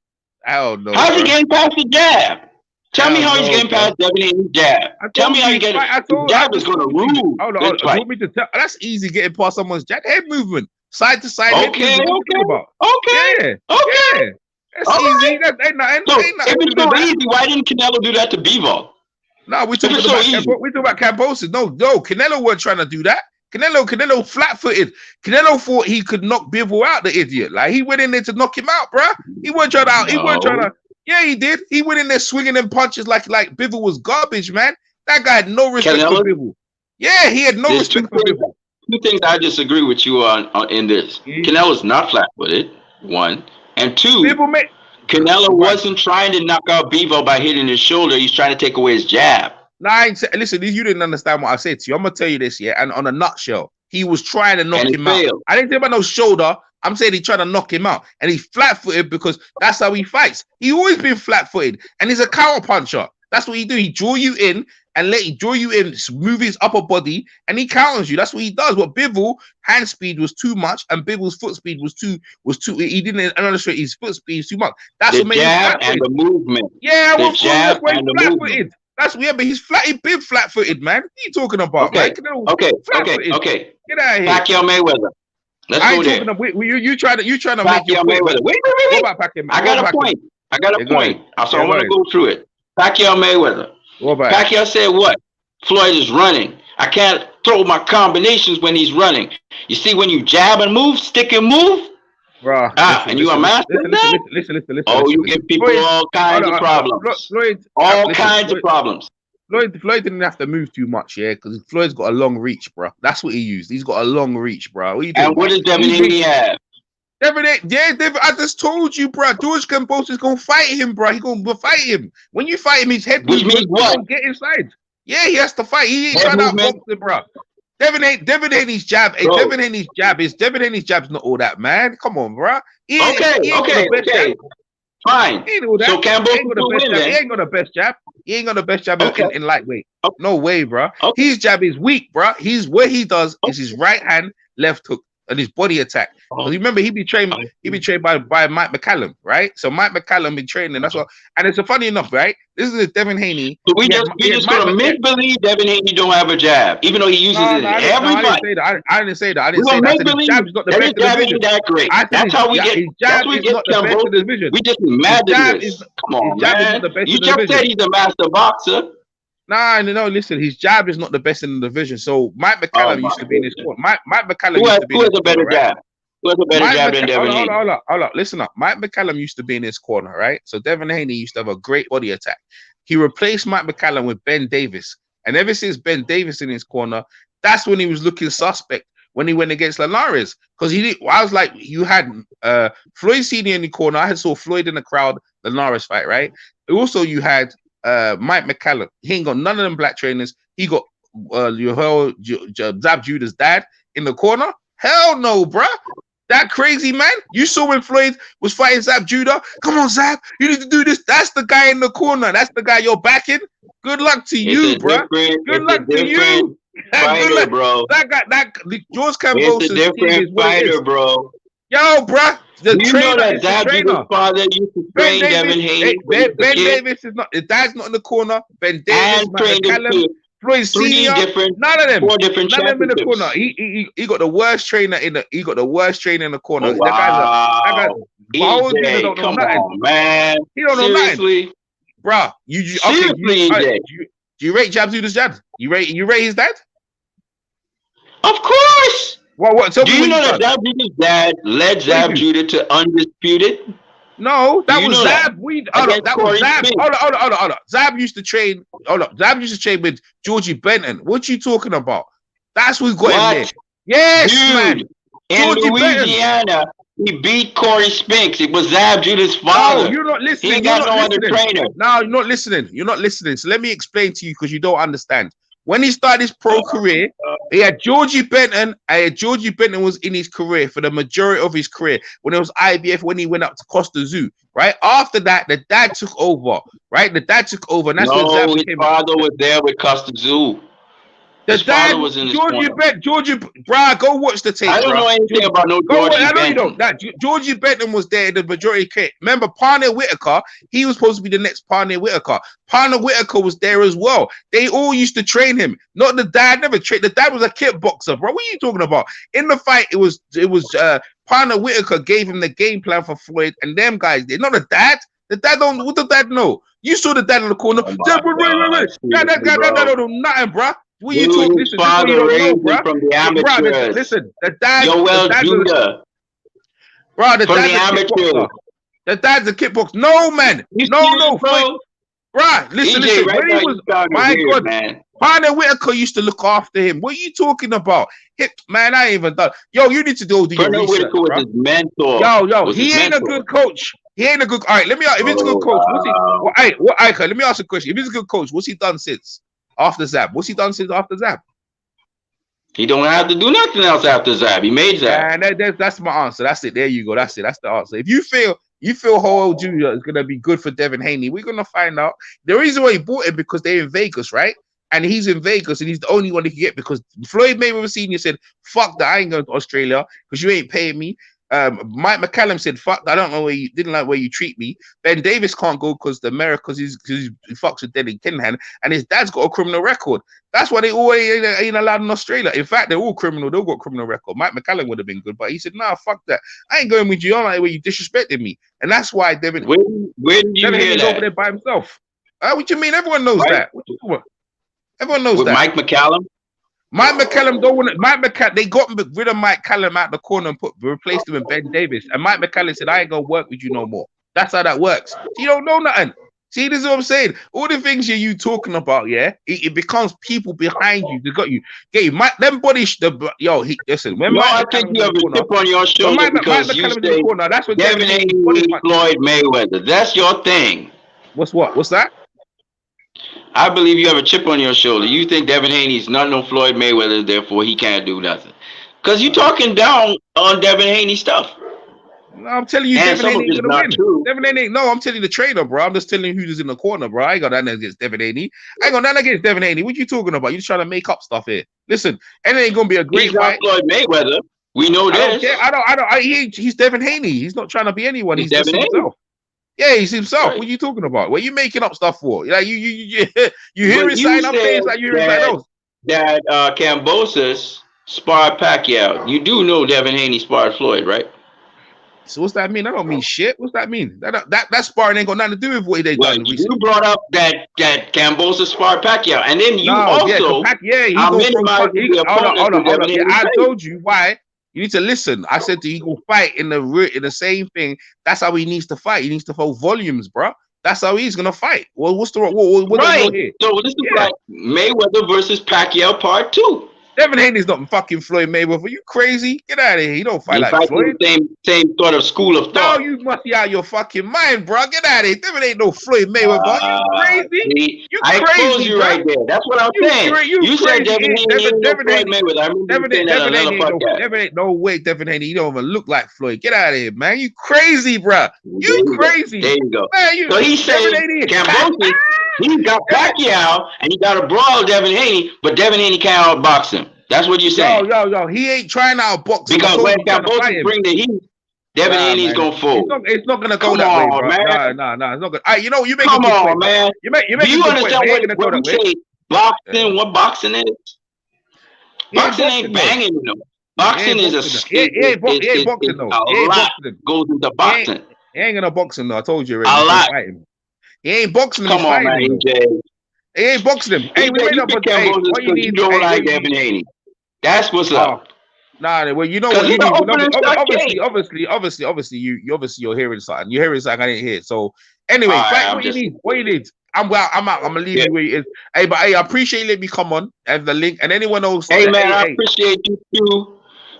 I don't know. How's he getting past the jab? Tell me how he's getting past Devin Haney's jab. Tell me how you get it. The jab is going to rule. Hold on. You want me to tell? That's easy getting past someone's jab. Head movement, side to side. Okay. Yeah. That's easy. That ain't nothing. If it's so easy, why didn't Canelo do that to Bivol? No, we're talking about Kambosos. No, Canelo weren't trying to do that. Canelo flat-footed. Canelo thought he could knock Bivol out, the idiot. Like, he went in there to knock him out, bruh. He weren't trying to. Yeah, he did. He went in there swinging them punches like Bivol was garbage, man. That guy had no respect for Bivol. Yeah, he had no respect for Bivol. Two things I disagree with you on in this. Canelo's not flat-footed, one. And two, Canelo wasn't trying to knock out Bivol by hitting his shoulder. He's trying to take away his jab. Listen, you didn't understand what I said to you. I'm going to tell you this, and on a nutshell, he was trying to knock him out. I didn't say about no shoulder. I'm saying he tried to knock him out. And he's flat-footed because that's how he fights. He always been flat-footed. And he's a counter puncher. That's what he do. He draw you in and move his upper body, and he counters you. That's what he does. But Bivol, hand speed was too much, and Bivol's foot speed was too. He didn't illustrate his foot speed is too much. That's what made him flat-footed. And the movement. Yeah, that's why he's flat-footed. But he's been flat-footed, man. What are you talking about? Okay. Get out of here. Pacquiao Mayweather. Let's go there. You trying to make your point. Wait. I got a point. So I want to go through it. Pacquiao Mayweather. Pacquiao said what? Floyd is running. I can't throw my combinations when he's running. You see, when you jab and move, stick and move. Bro, and you are master that? Listen. You give people all kinds of problems. All kinds of problems. Floyd didn't have to move too much, because Floyd's got a long reach, bro. That's what he used. He's got a long reach, bro. What does Devin Haney have? Devin, I just told you, bro. George Kambosos is gonna fight him, bro. He's gonna fight him. When you fight him, his head moves. Which means what? Get inside. Yeah, he has to fight. He ain't trying to box him, bro. Devin Haney's jab. Devin Haney's jab's not all that, man. Come on, bro. Okay. Fine. So Kambosos he ain't got the best jab. He ain't got the best jab in lightweight. No way, bro. His jab is weak, bro. What he does is his right hand, left hook. and his body attack. Oh, Because remember, he be trained by Mike McCallum, right? So Mike McCallum been training. That's what. And it's funny enough, right? This is Devin Haney. so we He had just gonna make believe Devin Haney don't have a jab, even though he uses it in every I didn't fight. say that. I didn't say that. I We're didn't say gonna that. I make said his believe jab's not the that best his in the jab division. ain't that great. I said That's how we get. his That's jab how we is get not the best in the Kambosos. division. We just His imagine jab this. is Come his on, jab is not man. the best You in the just division. said he's a master boxer. Nah, no, listen, his jab is not the best in the division. So Mike Oh McCallum my used to be in his goodness. corner. Mike McCallum used to be Who in has his a corner, better right? jab? Who has a better jab than Devin Haney? Hold on. Listen up. Mike McCallum used to be in his corner, right? So Devin Haney used to have a great body attack. He replaced Mike McCallum with Ben Davis. And ever since Ben Davis in his corner, that's when he was looking suspect when he went against Linares. Because I was like, you had Floyd Senior in the corner. I saw Floyd in the crowd, Linares fight, right? Also, you had Mike McCallum. He ain't got none of them black trainers. He got Zab Judah's dad in the corner. Hell no, bruh. That crazy man. You saw when Floyd was fighting Zab Judah. Come on, Zab. You need to do this. That's the guy in the corner. That's the guy you're backing. Good luck to you, bruh. Good luck to you. Fighter, Good luck. bro. George It's Kambosos' a team is different what it is. fighter, bro. Yo, bruh. The Do you trainer know that is the Zab trainer. Judah's father used to Ben train Davis. Devin Haney when he was a Ben kid? Davis is not. His dad's not in the corner. Ben Davis, And Mike trained him McCallum, to Floyd Senior. None of them. four different None of them in the corner. championships. He got the worst trainer in the. He got the worst trainer in the corner. Oh, That guy's that guy. wow. Paul Junior EJ, don't know come nothing. on, man. He don't know nothing, Seriously? bruh. Okay? Seriously, EJ. Do you rate Jabzuda's dad? You rate his dad? Of course. What? Tell Do me you what know he's that done. Zab Judah's dad led Zab What do you do? Judah to undisputed? No, that You was know that? Zab. That was Corey Zab. Spinks. Hold on. Zab used to train. Zab used to train with Georgie Benton. What you talking about? That's who got him there. What? Yes, Dude, man. in Georgie Benton. Louisiana, he beat Corey Spinks. It was Zab Judah's No, father. you're not He listening. ain't You're got not no other listening. trainer. No, you're not listening. You're not listening. So let me explain to you because you don't understand. When he started his pro career, he had Georgie Benton. Georgie Benton was in his career for the majority of his career when it was IBF, when he went up to Costa Zoo. Right after that, the dad took over. Right, the dad took over, and that's when Zab No, his became. father was there with Costa Zoo. His father was in his corner. Georgie, bruh, go watch the tape. I don't know anything about no Georgie I know you Benton. don't. Georgie Benton was there in the majority case. Remember, Parnell Whitaker, he was supposed to be the next Parnell Whitaker. Parnell Whitaker was there as well. They all used to train him. Not the dad, never trained. The dad was a kickboxer, bro. What are you talking about? In the fight, it was Parnell Whitaker gave him the game plan for Floyd, and them guys did. Not the dad. The dad don't. What the dad know? You saw the dad in the corner. Oh That don't know nothing, bro. What you talking? His Listen, father this is what you raised don't know, him bro. from the amateurs. Listen, the dad. Yoel Judah. Bro, the From dad's the a amateurs. kickboxer. The dad's a kickboxer. No, man. You No, serious, no. bro? Right, listen. EJ, right When now he was, you sounding my weird, God, man. Parnell Whitaker used to look after him. What are you talking about? Man, I ain't even done. Yo, you need to do your Parnell research, Whitaker was bro. his mentor. Yo, he ain't a good coach. He ain't a good. All right, let me. If he's a good coach, what's he? Wow. Let me ask a question. If he's a good coach, what's he done since after Zab? What's he done since after Zab? He don't have to do nothing else after Zab. He made Zab. And that's my answer. That's it. There you go. That's it. That's the answer. If you feel Howell Jr. is gonna be good for Devin Haney, we're gonna find out. The reason why he bought him because they're in Vegas, right? And he's in Vegas, and he's the only one he can get because Floyd Mayweather Senior said, "Fuck that, I ain't going to Australia because you ain't paying me." Mike McCallum said, "Fuck, I don't know where you didn't like where you treat me." Ben Davis can't go because he fucks with Denny Kinhan, and his dad's got a criminal record. That's why they all ain't allowed in Australia. In fact, they're all criminal. They've got criminal record. Mike McCallum would have been good, but he said, "Nah, fuck that. I ain't going with you. I don't like where you disrespected me." And that's why Devin. Where did you hear that? Over there by himself. What you mean? Everyone knows that. What you talking about? Everyone knows with that. Mike McCallum. Mike McCallum don't want it. Mike McCallum, they got rid of Mike McCallum out the corner and replaced him with Ben Davis. And Mike McCallum said, "I ain't gonna work with you no more." That's how that works. You don't know nothing. See, this is what I'm saying. All the things you talking about, yeah, it becomes people behind you. They got you. Get you. Them bodies. Listen. When I think you have a chip on your shoulder because you say that's what Devin Haney Floyd Mayweather. That's your thing. What's that? I believe you have a chip on your shoulder. You think Devin Haney's not no Floyd Mayweather, therefore he can't do nothing. Because you're talking down on Devin Haney stuff. No, I'm telling you, and Devin Haney ain't gonna win. True. Devin Haney, no, I'm telling you the trainer, bro. I'm just telling you who's in the corner, bro. I ain't got nothing against Devin Haney. I ain't got nothing against Devin Haney. What you talking about? You just trying to make up stuff here. Listen, and it ain't gonna be a great fight. He's not Floyd Mayweather. We know I don't care. this. He's Devin Haney. He's not trying to be anyone. He's He's just Devin Haney. himself. Yeah, he's himself. Right. What are you talking about? What are you making up stuff for? Like you But hearing you something I'm said saying, it's like you hearing something else. that Kambosos sparred Pacquiao. You do know Devin Haney sparred Floyd, right? So what's that mean? That don't mean shit. What's that mean? That sparring ain't got nothing to do with what they Well, done you recently. brought up that Kambosos sparred Pacquiao, and then you No, yeah, also he are gonna throw. minimizing the opponent to Hold Devin up. Yeah, Haney's I face. told you why. You need to listen. I said to you, he gonna fight in the same thing. That's how he needs to fight. He needs to hold volumes, bro. That's how he's gonna fight. Well, what's the what don't Right. go here? So this is Yeah. like Mayweather versus Pacquiao Part 2. Devin Haney's not fucking Floyd Mayweather. You crazy? Get out of here. He don't fight In like fact, Floyd. the same sort of school of No, thought. you must be out of your fucking mind, bro. Get out of here. Devin ain't no Floyd Mayweather. You crazy? See, You I exposed crazy, you bro. right there. That's what I'm saying. You You said crazy. Devin Haney ain't no Devin Floyd Haney. Mayweather. I remember you saying that on another podcast. Devin ain't no way. Devin Haney, you don't even look like Floyd. Get out of here, man. You crazy, bro. There You you go. crazy, There you go. man. You So he's Devin saying Haney. Kambosos, he got Pacquiao and he got to brawl Devin Haney, but Devin Haney can't outbox him. That's what you're saying. Yo. He ain't trying to outbox him. I Because told when you, trying to fight Kambosos him. bring the heat, Devin Haney's Man. gonna fold. It's not gonna go Come that way, on, bro. man. No. It's not good. You know, you make Come a good on, point, man. You make Do a you good understand point. Ain't gonna go when that we way. say boxing, what boxing is? Boxing ain't though. banging, you know. Boxing is a He ain't boxing though. a He ain't lot boxing him. goes into boxing. He ain't gonna box him though. I told you A already. He's gonna lot. fight him. He ain't boxing him. Come He's on, fighting man, him though. EJ. He ain't boxing him. Hey, we EJ, made you up. pick Hey, Kambosos what you because you need? don't Hey, like Devin Haney. That's what's up. Nah, well, you know Because what he's you the need. opening shot king. Obviously, you're hearing something. You're hearing something I didn't hear. So anyway, fight. What you need? What you need? I'm out. I'm gonna leave you where you is. Hey, but hey, I appreciate you letting me come on and the link and anyone else. Hey, man, I appreciate you too.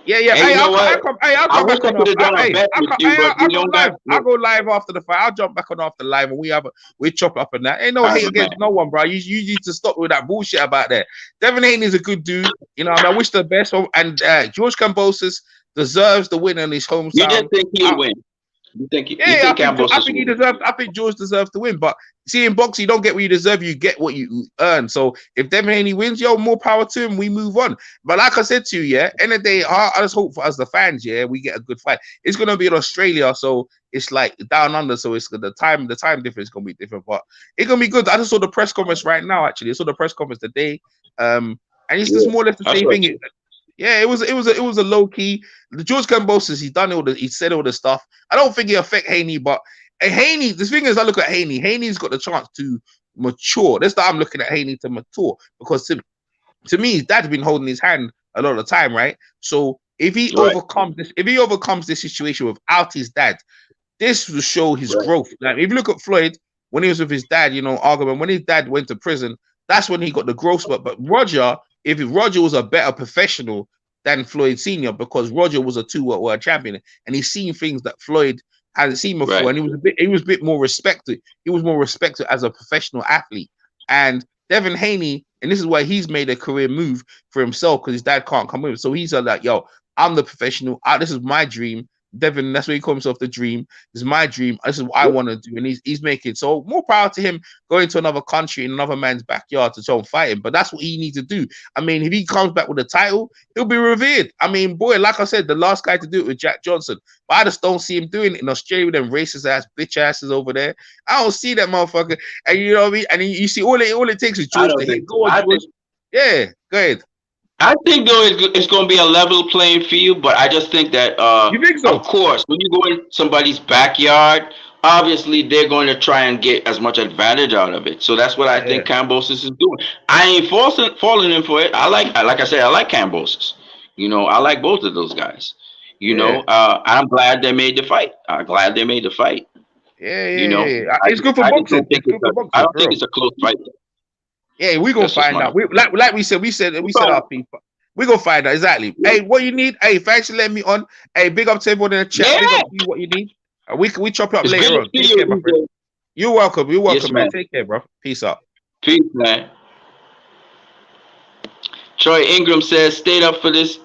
Yeah. And Hey, you know what? I'll I come wish back I on could have after. done a bet with you, but we I'll go don't live. got. I'll go live after the fight. I'll jump back on after live and we chop up and that. Ain't no All right, hate against no one, bro. You need to stop with that bullshit about that. Devin Haney is a good dude. You know, I wish the best for and George Kambosos deserves the win in his hometown. You just think he'll win. You think Kambosos he deserves. I think George deserves to win. But see, in boxing, you don't get what you deserve. You get what you earn. So if Devin Haney wins, more power to him. We move on. But like I said to you, yeah, end of the day, I just hope for us the fans, yeah, we get a good fight. It's gonna be in Australia, so it's like down under. So it's the time difference is gonna be different. But it's gonna be good. I just saw the press conference right now. Actually, I saw the press conference today. And it's just more or less the same thing. Yeah, it was a low key. The George Kambosos, he said all the stuff. I don't think it affect Haney, but Haney, the thing is, I look at Haney. Haney's got the chance to mature. That's why I'm looking at Haney to mature because to me, his dad's been holding his hand a lot of the time, right? So if he overcomes this situation without his dad, this will show his growth. Like if you look at Floyd when he was with his dad, argument when his dad went to prison, that's when he got the growth. But Roger. If Roger was a better professional than Floyd Senior, because Roger was a 2 world champion and he's seen things that Floyd hadn't seen before, and he was a bit more respected. He was more respected as a professional athlete. And Devin Haney, and this is why he's made a career move for himself because his dad can't come with him. So he's like, yo, I'm the professional. This is my dream. Devin, that's why he calls himself the dream. This is my dream. This is what I want to do. And he's making so more power to him going to another country in another man's backyard to try and fight him. But that's what he needs to do. I mean, if he comes back with a title, he'll be revered. I mean, boy, like I said, the last guy to do it was Jack Johnson. But I just don't see him doing it in Australia with them racist ass bitch asses over there. I don't see that motherfucker. And you know what I mean? And you see all it takes is George to hit. Yeah, go ahead. I think though it's going to be a level playing field, but I just think that you think so? Of course, when you go in somebody's backyard, obviously they're going to try and get as much advantage out of it. So that's what I think Kambosos is doing. I ain't falling in for it. like I said, I like Kambosos. I like both of those guys. I'm glad they made the fight. Yeah. It's good for boxing. I don't think it's a close fight. Yeah, we gonna find out. Like we said our people. We gonna find out exactly. Yeah. Hey, what you need? Hey, thanks for letting me on. Hey, big up to everyone in the chat. Yeah. Big up to you. What you need? We chop it up later on. Take care, my friend. You're welcome. Yes, man. Take care, bro. Peace out. Peace, man. Troy Ingram says, "Stayed up for this.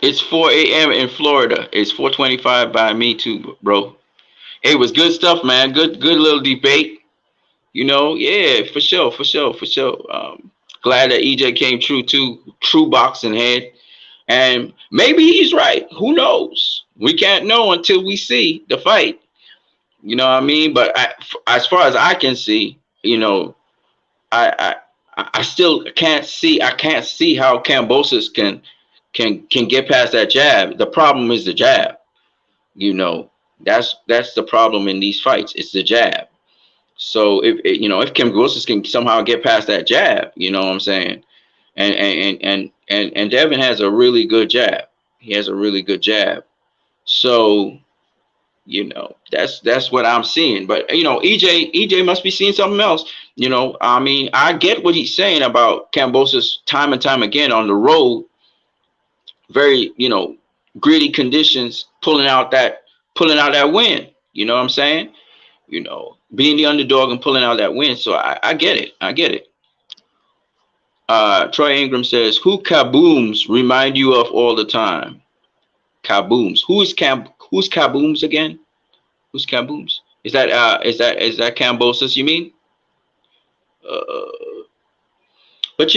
It's 4 a.m. in Florida. It's 4:25 by me too, bro. Hey, it was good stuff, man. Good little debate. Yeah, for sure. Glad that EJ came true boxing head. And maybe he's right. Who knows? We can't know until we see the fight. You know what I mean? But as far as I can see, I I still can't see. I can't see how Kambosos can get past that jab. The problem is the jab. You know, that's the problem in these fights. It's the jab. So if Kambosos can somehow get past that jab, you know what I'm saying? And Devin has a really good jab. He has a really good jab. So that's what I'm seeing. But EJ must be seeing something else. I mean, I get what he's saying about Kambosos time and time again on the road. Very gritty conditions, pulling out that win. You know what I'm saying? Being the underdog and pulling out that win. So I get it. I get it. Troy Ingram says, "Who kabooms remind you of all the time?" Kabooms. Who's kabooms again? Who's kabooms? Is that Kambosos? You mean? But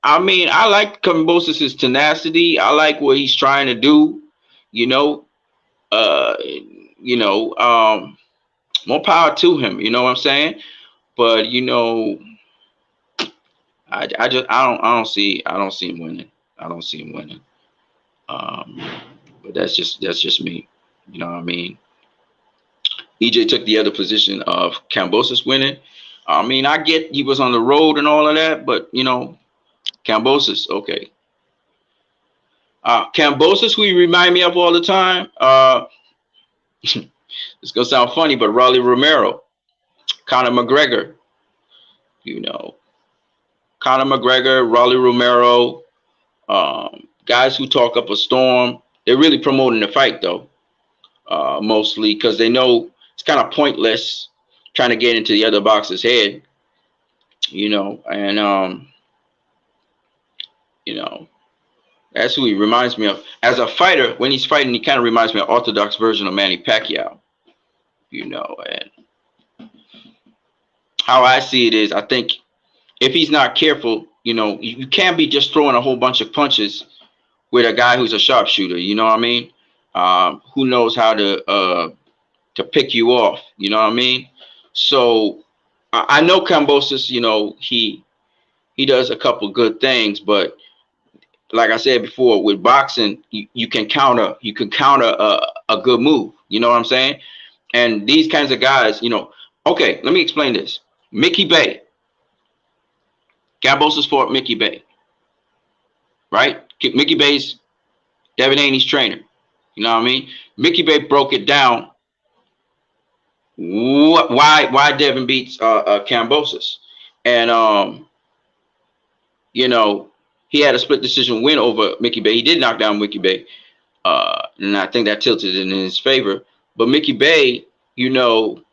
I mean, I like Kambosos' tenacity. I like what he's trying to do. You know, uh, more power to him. You know what I'm saying? But I don't see him winning. I don't see him winning. Um, but that's just me. You know what I mean? EJ took the other position of Kambosos winning. I mean, I get he was on the road and all of that, but Kambosos, okay. Kambosos, who you remind me of all the time. It's gonna sound funny, but Rolly Romero, Conor McGregor, you know, Conor McGregor, Rolly Romero, guys who talk up a storm. They're really promoting the fight though, mostly because they know it's kind of pointless trying to get into the other boxer's head, and that's who he reminds me of. As a fighter, when he's fighting, he kind of reminds me of orthodox version of Manny Pacquiao, and how I see it is, I think if he's not careful, you can't be just throwing a whole bunch of punches with a guy who's a sharpshooter. You know what I mean? Who knows how to pick you off? You know what I mean? So I know Kambosos. He does a couple good things, but like I said before, with boxing, you can counter a good move. You know what I'm saying? And these kinds of guys, okay, let me explain this. Mickey Bay. Kambosos fought Mickey Bay, right? Mickey Bay's Devin Haney's trainer. You know what I mean? Mickey Bay broke it down. Why Devin beats Kambosos, and he had a split decision win over Mickey Bay. He did knock down Mickey Bay, and I think that tilted it in his favor. But Mickey Bay, he's not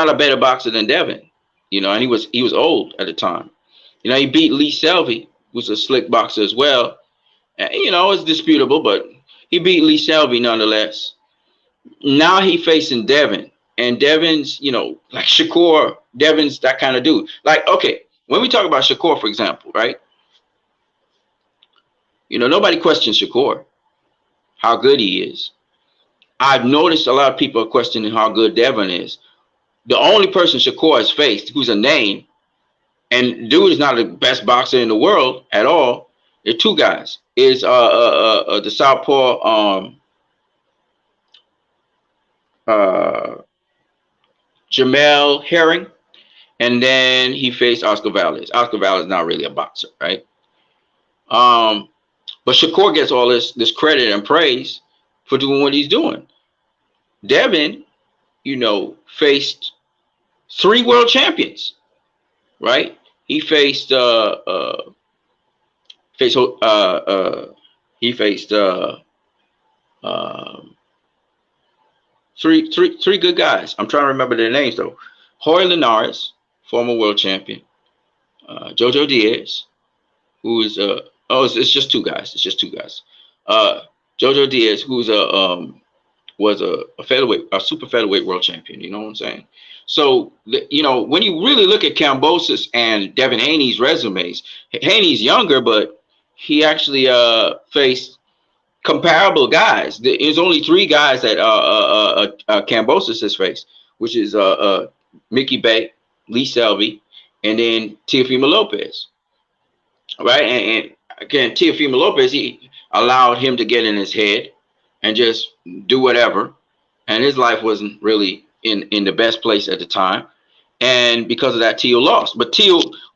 a better boxer than Devin. And he was old at the time. He beat Lee Selby, who's a slick boxer as well. And, it's disputable, but he beat Lee Selby nonetheless. Now he facing Devin, and Devin's, like Shakur, Devin's that kind of dude. Like, okay, when we talk about Shakur, for example, right? Nobody questions Shakur, how good he is. I've noticed a lot of people are questioning how good Devin is. The only person Shakur has faced who's a name, and dude is not the best boxer in the world at all. There are two guys. Is the southpaw Jamel Herring, and then he faced Oscar Valdez. Oscar Valdez is not really a boxer, right? But Shakur gets all this credit and praise for doing what he's doing. Devin, faced 3 world champions, right? He faced three good guys. I'm trying to remember their names though. Jorge Linares, former world champion. Jojo Diaz, who is it's just 2 guys. It's just 2 guys. Jojo Diaz, who's was a featherweight, a super featherweight world champion. You know what I'm saying? So when you really look at Kambosos and Devin Haney's resumes, Haney's younger, but he actually faced comparable guys. There's only three guys that Kambosos has faced, which is Mickey Bay, Lee Selvey, and then Teofimo Lopez, right? And again, Teofimo Lopez, he allowed him to get in his head and just do whatever, and his life wasn't really in the best place at the time. And because of that, Teo lost. But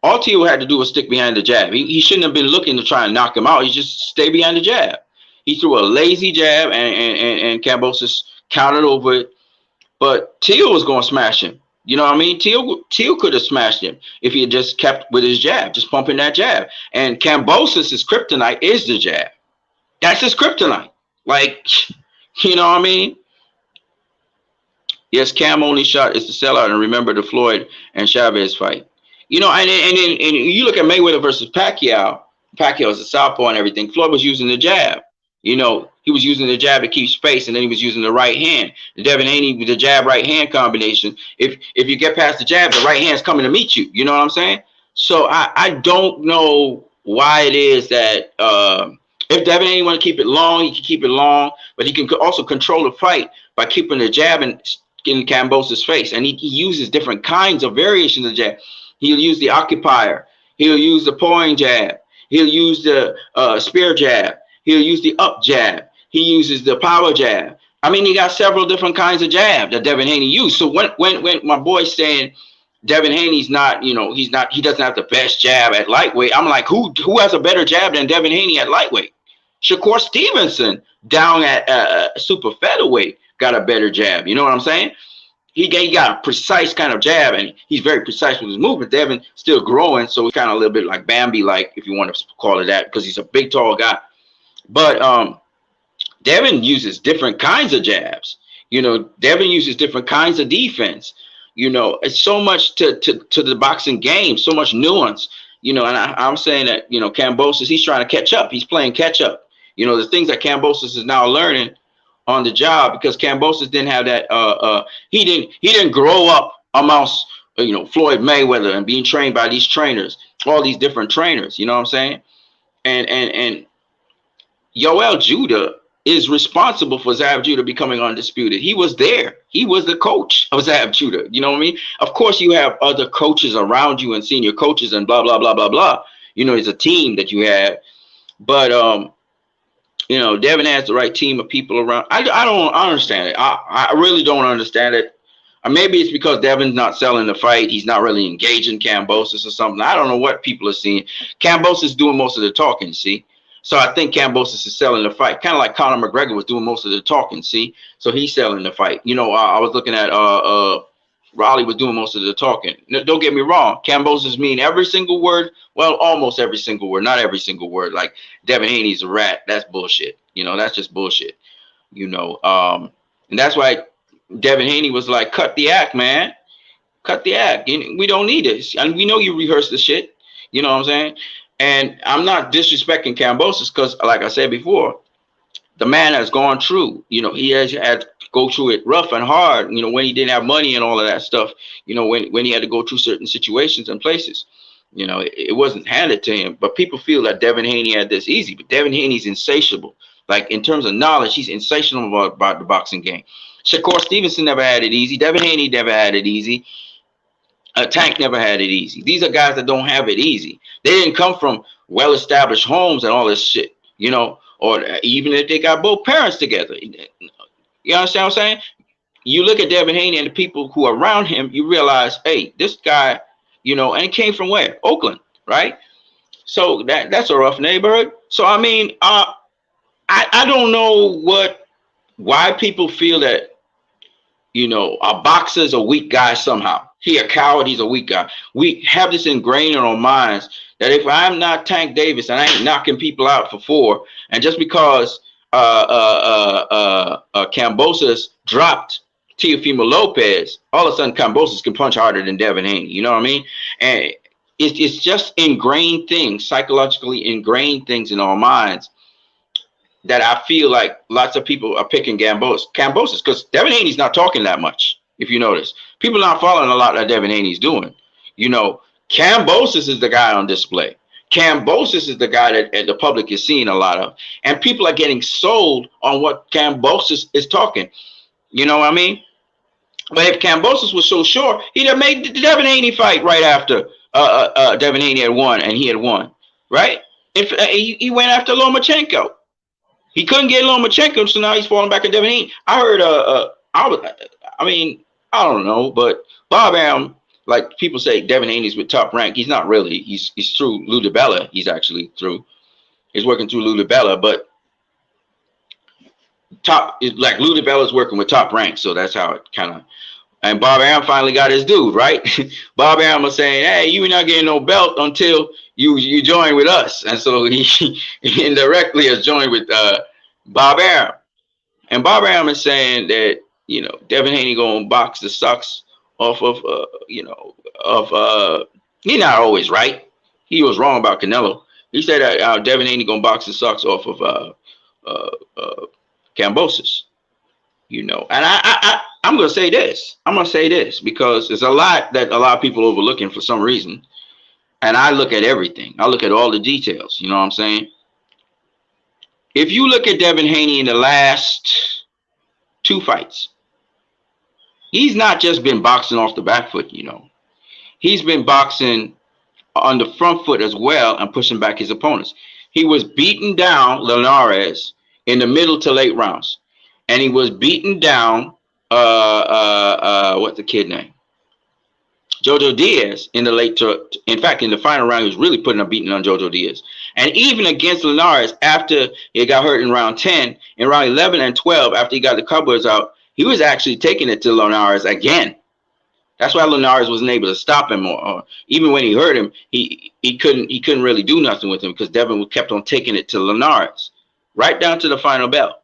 all Teo had to do was stick behind the jab. He shouldn't have been looking to try and knock him out. He just stay behind the jab. He threw a lazy jab, and Kambosos countered over it. But Teo was going to smash him. You know what I mean? Teo could have smashed him if he had just kept with his jab, just pumping that jab. And Kambosos' kryptonite is the jab. That's his kryptonite. Like, you know what I mean? Yes, Cam only shot is the sellout, and remember the Floyd and Chavez fight. You know, and you look at Mayweather versus Pacquiao. Pacquiao is a southpaw and everything. Floyd was using the jab. You know, he was using the jab to keep space, and then he was using the right hand. Devin Haney with the jab right hand combination. If you get past the jab, the right hand's coming to meet you. You know what I'm saying? So I don't know why it is that if Devin Haney want to keep it long, he can keep it long, but he can also control the fight by keeping the jab in Kambosos' face, and he uses different kinds of variations of jab. He'll use the occupier. He'll use the pawing jab. He'll use the spear jab. He'll use the up jab. He uses the power jab. I mean, he got several different kinds of jab that Devin Haney used. So when my boy's saying Devin Haney's not, you know, he doesn't have the best jab at lightweight, I'm like, who has a better jab than Devin Haney at lightweight? Shakur Stevenson down at super featherweight got a better jab. You know what I'm saying? He got a precise kind of jab, and he's very precise with his movement. Devin still growing, so he's kind of a little bit like Bambi-like, if you want to call it that, because he's a big, tall guy. But Devin uses different kinds of jabs. You know, Devin uses different kinds of defense. You know, it's so much to the boxing game, so much nuance. You know, and I'm saying that, you know, Kambosos, he's trying to catch up. He's playing catch up. You know, the things that Kambosos is now learning on the job, because Kambosos didn't have that. He didn't grow up amongst, you know, Floyd Mayweather and being trained by these trainers, all these different trainers. You know what I'm saying? And Yoel Judah is responsible for Zav Judah becoming undisputed. He was there. He was the coach of Zav Judah. You know what I mean? Of course, you have other coaches around you and senior coaches and blah blah blah blah blah. You know, it's a team that you have, but you know, Devin has the right team of people around. I don't understand it. I really don't understand it. Maybe it's because Devin's not selling the fight. He's not really engaging Kambosos or something. I don't know what people are seeing. Kambosos is doing most of the talking, see? So I think Kambosos is selling the fight. Kind of like Conor McGregor was doing most of the talking, see? So he's selling the fight. You know, I was looking at Raleigh was doing most of the talking. Don't get me wrong. Kambosos mean every single word. Well, almost every single word. Not every single word. Like Devin Haney's a rat. That's bullshit. You know, that's just bullshit. You know, and that's why Devin Haney was like, cut the act, man. Cut the act. We don't need this. And we know you rehearse the shit. You know what I'm saying? And I'm not disrespecting Kambosos because, like I said before, the man has gone through. You know, he has had to go through it rough and hard. You know, when he didn't have money and all of that stuff. You know, when he had to go through certain situations and places. You know, it wasn't handed to him. But people feel that Devin Haney had this easy. But Devin Haney's insatiable. Like, in terms of knowledge, he's insatiable about the boxing game. Shakur Stevenson never had it easy. Devin Haney never had it easy. Tank never had it easy. These are guys that don't have it easy. They didn't come from well-established homes and all this shit, you know, or even if they got both parents together. You understand what I'm saying? You look at Devin Haney and the people who are around him, you realize, hey, this guy, you know, and he came from where? Oakland, right? So that's a rough neighborhood. So, I mean, I don't know why people feel that, you know, a boxer is a weak guy somehow. He a coward, he's a weak guy. We have this ingrained in our minds that if I'm not Tank Davis and I ain't knocking people out for 4, and just because Kambosos dropped Teofimo Lopez, all of a sudden Kambosos can punch harder than Devin Haney. You know what I mean? And it's just ingrained things, psychologically ingrained things in our minds that I feel like lots of people are picking Kambosos because Devin Haney's not talking that much. If you notice, people are not following a lot that Devin Haney's doing. You know, Kambosos is the guy on display. Kambosos is the guy that the public is seeing a lot of, and people are getting sold on what Kambosos is talking. You know what I mean? But if Kambosos was so sure, he'd have made the Devin Haney fight right after Devin Haney had won, and he had won, right? If he went after Lomachenko, he couldn't get Lomachenko, so now he's falling back on Devin Haney. I heard, I mean, I don't know, but Bob Arum, like people say, Devin Haney's with Top Rank. He's not really. He's through Lou DiBella. He's actually through. He's working through Lou DiBella, but like Lou DiBella's working with Top Rank, so that's how it kind of. And Bob Arum finally got his dude, right? Bob Arum was saying, "Hey, you're not getting no belt until you join with us," and so he indirectly has joined with Bob Arum. And Bob Arum is saying that Devin Haney gonna box the socks off of he's not always right. He was wrong about Canelo. He said that Devin Haney gonna box the socks off of Kambosos. And I'm gonna say this. I'm gonna say this because there's a lot that a lot of people overlooking for some reason, and I look at everything. I look at all the details. You know what I'm saying? If you look at Devin Haney in the last 2 fights, he's not just been boxing off the back foot. He's been boxing on the front foot as well and pushing back his opponents. He was beating down Linares in the middle to late rounds. And he was beaten down, what's the kid name? Jojo Diaz in the final round, he was really putting a beating on Jojo Diaz. And even against Linares, after he got hurt in round 10, in round 11 and 12, after he got the covers out, he was actually taking it to Linares again. That's why Linares wasn't able to stop him, or even when he hurt him, he couldn't really do nothing with him because Devin kept on taking it to Linares, right down to the final bell.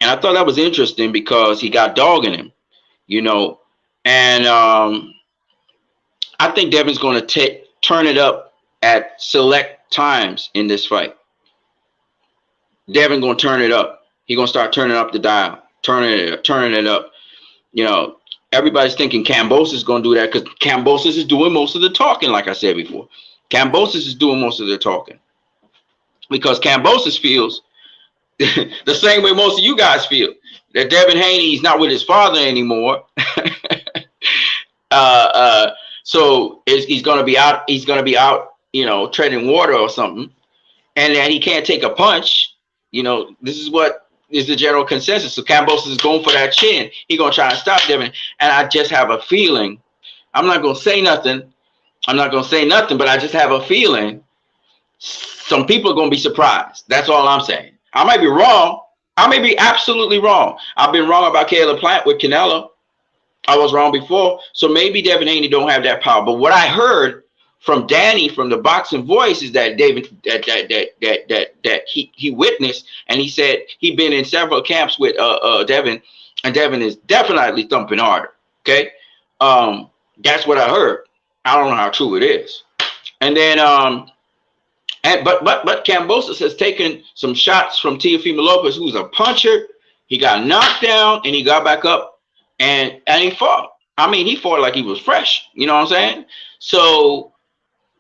And I thought that was interesting because he got dogging him, and I think Devin's going to turn it up at select times in this fight. Devin going to turn it up. He's going to start turning up the dial, turning it up. Everybody's thinking Kambosos is going to do that because Kambosos is doing most of the talking, like I said before. Kambosos is doing most of the talking because Kambosos feels the same way most of you guys feel, that Devin Haney's not with his father anymore. So he's going to be out. He's going to be out, treading water or something, and that he can't take a punch. This is what is the general consensus. So Kambosos is going for that chin. He's going to try and stop Devin. And I just have a feeling. I'm not going to say nothing. But I just have a feeling some people are going to be surprised. That's all I'm saying. I might be wrong. I may be absolutely wrong. I've been wrong about Caleb Plant with Canelo. I was wrong before. So maybe Devin Haney don't have that power. But what I heard from Danny from the Boxing Voice is that he witnessed, and he said he'd been in several camps with Devin, and Devin is definitely thumping harder. Okay, that's what I heard. I don't know how true it is. And then but Kambosos has taken some shots from Teofimo Lopez, who's a puncher. He got knocked down and he got back up and he fought. I mean, he fought like he was fresh. You know what I'm saying? So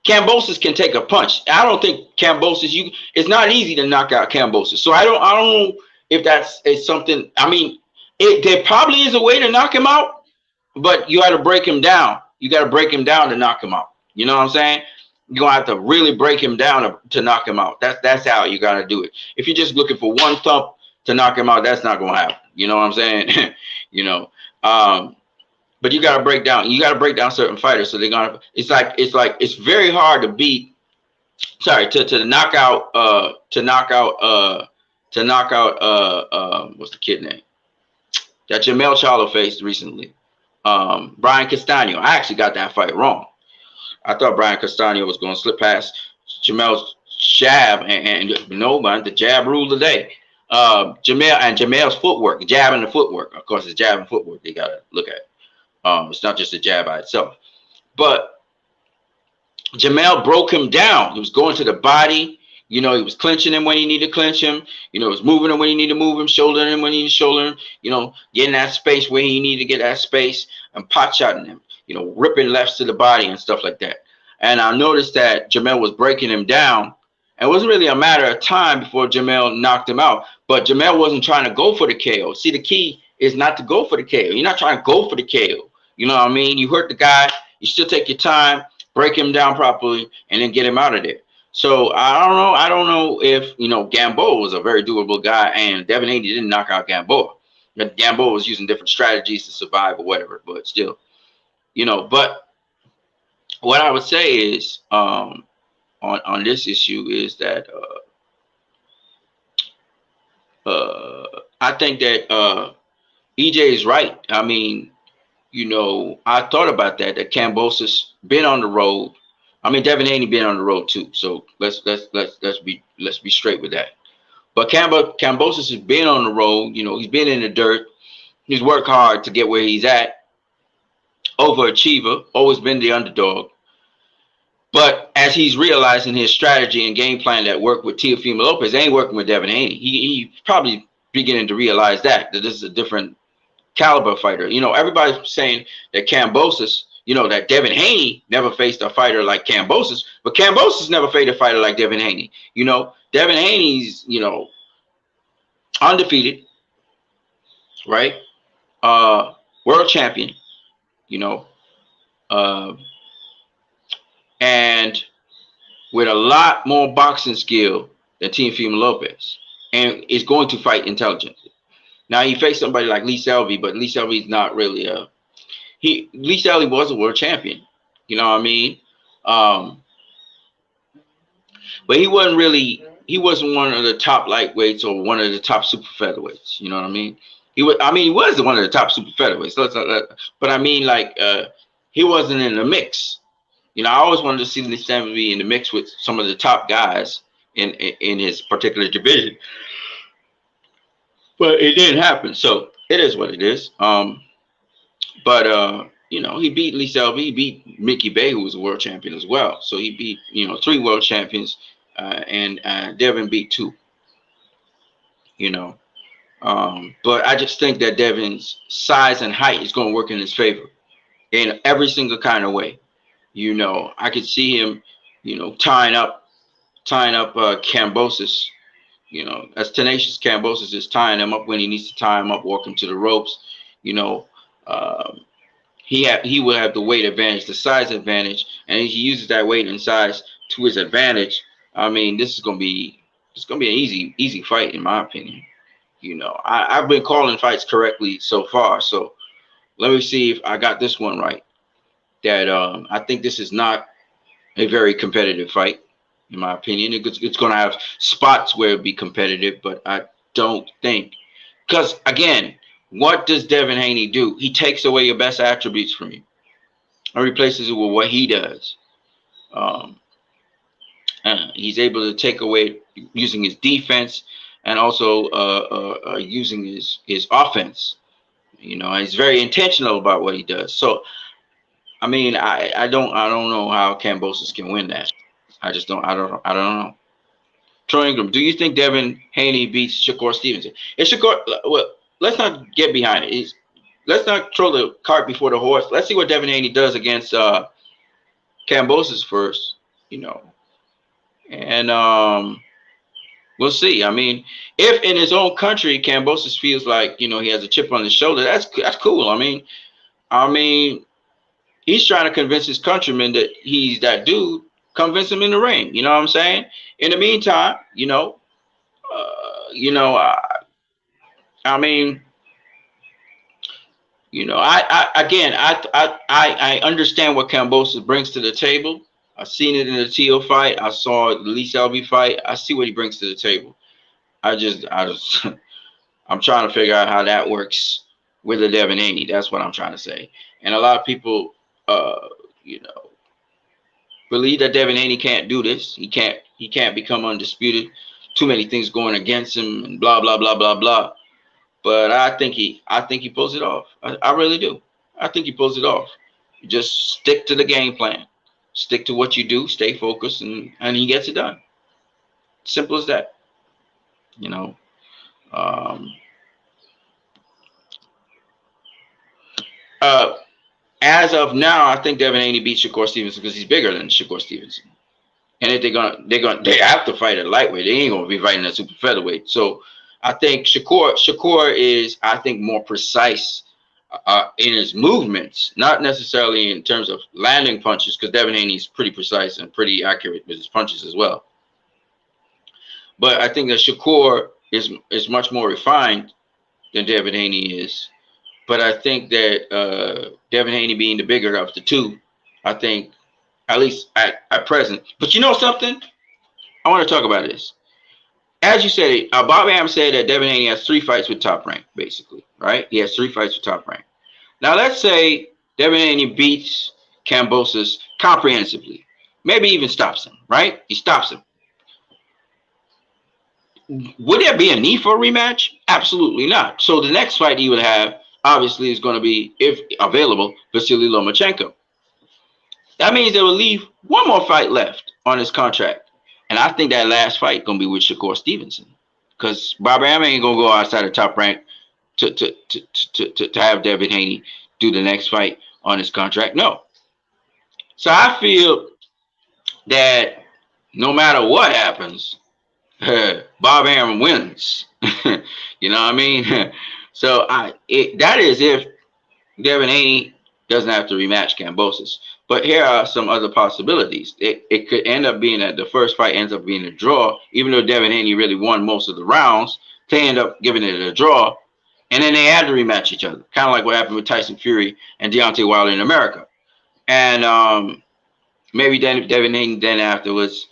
Kambosos can take a punch. I don't think Kambosos. It's not easy to knock out Kambosos. So I don't know if it's something. I mean, there probably is a way to knock him out, but you got to break him down. You got to break him down to knock him out. You know what I'm saying? You're going to have to really break him down to knock him out. That's how you got to do it. If you're just looking for one thump to knock him out, that's not going to happen. You know what I'm saying? But you got to break down. You got to break down certain fighters. So they're going to. It's very hard to beat. Sorry, to knock out. What's the kid name? That Jamel Charlo faced recently. Brian Castano. I actually got that fight wrong. I thought Brian Castano was going to slip past Jamel's jab, and no, man, the jab ruled the day. Jamel's footwork, the jab and the footwork. Of course, it's jab and footwork they got to look at. It's not just a jab by itself. But Jamel broke him down. He was going to the body. He was clinching him when he needed to clinch him. He was moving him when he needed to move him, shouldering him when he needed to shoulder him. Getting that space where he needed to get that space and pot shotting him. Ripping lefts to the body and stuff like that. And I noticed that Jamel was breaking him down. And it wasn't really a matter of time before Jamel knocked him out. But Jamel wasn't trying to go for the KO. See, the key is not to go for the KO. You're not trying to go for the KO. You know what I mean? You hurt the guy, you still take your time, break him down properly, and then get him out of there. So I don't know. I don't know if Gamboa was a very doable guy, and Devin Haney didn't knock out Gamboa. Gamboa was using different strategies to survive or whatever, but still, But what I would say is, on this issue is that I think that EJ is right. I mean, I thought about that Kambosos been on the road. I mean, Devin Haney been on the road too. So let's be straight with that. But Kambosos has been on the road. He's been in the dirt. He's worked hard to get where he's at. Overachiever, always been the underdog. But as he's realizing his strategy and game plan that worked with Teofimo Lopez, ain't working with Devin Haney. He probably beginning to realize that this is a different caliber fighter. Everybody's saying that Kambosos, that Devin Haney never faced a fighter like Kambosos, but Kambosos never faced a fighter like Devin Haney. Devin Haney's, undefeated, right? World champion, you know, uh, and with a lot more boxing skill than Teofimo Lopez, and is going to fight intelligently. Now he faced somebody like Lee Selby, but Lee Selby's not really Lee Selby was a world champion, you know what I mean? But he wasn't one of the top lightweights or one of the top super featherweights, you know what I mean? He was one of the top super featherweights, but I mean, like, he wasn't in the mix. I always wanted to see Lee Selby in the mix with some of the top guys in his particular division, but it didn't happen. So it is what it is. But he beat Lee Selby, he beat Mickey Bay, who was a world champion as well. So he beat 3 world champions, and Devin beat 2. But I just think that Devin's size and height is going to work in his favor in every single kind of way. I could see him, tying up Kambosos. As tenacious Kambosos is tying him up when he needs to tie him up, walk him to the ropes. He will have the weight advantage, the size advantage, and he uses that weight and size to his advantage. I mean, it's gonna be an easy fight in my opinion. I've been calling fights correctly so far, so let me see if I got this one right. That I think this is not a very competitive fight, in my opinion. It's going to have spots where it'll be competitive, but I don't think, because again, what does Devin Haney do? He takes away your best attributes from you and replaces it with what he does. He's able to take away using his defense and also using his offense. He's very intentional about what he does. So, I mean, I don't know how Kambosos can win that. I just don't. I don't know. Troy Ingram, do you think Devin Haney beats Shakur Stevenson? It's Shakur. Well, let's not get behind it. Let's not throw the cart before the horse. Let's see what Devin Haney does against Kambosos first. And we'll see. I mean, if in his own country Kambosos feels like he has a chip on his shoulder, that's cool. I mean, he's trying to convince his countrymen that he's that dude. Convince him in the ring. You know what I'm saying? In the meantime, I mean, I understand what Kambosos brings to the table. I've seen it in the Teo fight. I saw the Lee Selby fight. I see what he brings to the table. I just I'm trying to figure out how that works with the Devin Haney. That's what I'm trying to say. And a lot of people, believe that Devin Haney can't do this. He can't become undisputed. Too many things going against him and blah blah blah blah blah. But I think he pulls it off. I really do. I think he pulls it off. Just stick to the game plan. Stick to what you do. Stay focused, and he gets it done. Simple as that. Um, as of now, I think Devin Haney beats Shakur Stevenson because he's bigger than Shakur Stevenson. And if they have to fight at lightweight. They ain't gonna be fighting at super featherweight. So I think Shakur is, I think, more precise in his movements, not necessarily in terms of landing punches, because Devin Haney's pretty precise and pretty accurate with his punches as well. But I think that Shakur is much more refined than Devin Haney is. But I think that Devin Haney being the bigger of the two, I think, at least at present. But you know something? I want to talk about this. As you said, Bob Arum said that Devin Haney has 3 fights with Top Rank, basically, right? He has 3 fights with Top Rank. Now, let's say Devin Haney beats Kambosos comprehensively. Maybe even stops him, right? He stops him. Would there be a need for a rematch? Absolutely not. So the next fight he would have, obviously, is going to be, if available, Vasily Lomachenko. That means there will leave one more fight left on his contract. And I think that last fight going to be with Shakur Stevenson. Because Bob Arum ain't going to go outside of Top Rank to have Devin Haney do the next fight on his contract. No. So I feel that no matter what happens, Bob Arum wins. You know what I mean? So that is if Devin Haney doesn't have to rematch Kambosos. But here are some other possibilities. It could end up being that the first fight ends up being a draw, even though Devin Haney really won most of the rounds. They end up giving it a draw, and then they had to rematch each other, kind of like what happened with Tyson Fury and Deontay Wilder in America. And maybe Devin Haney then afterwards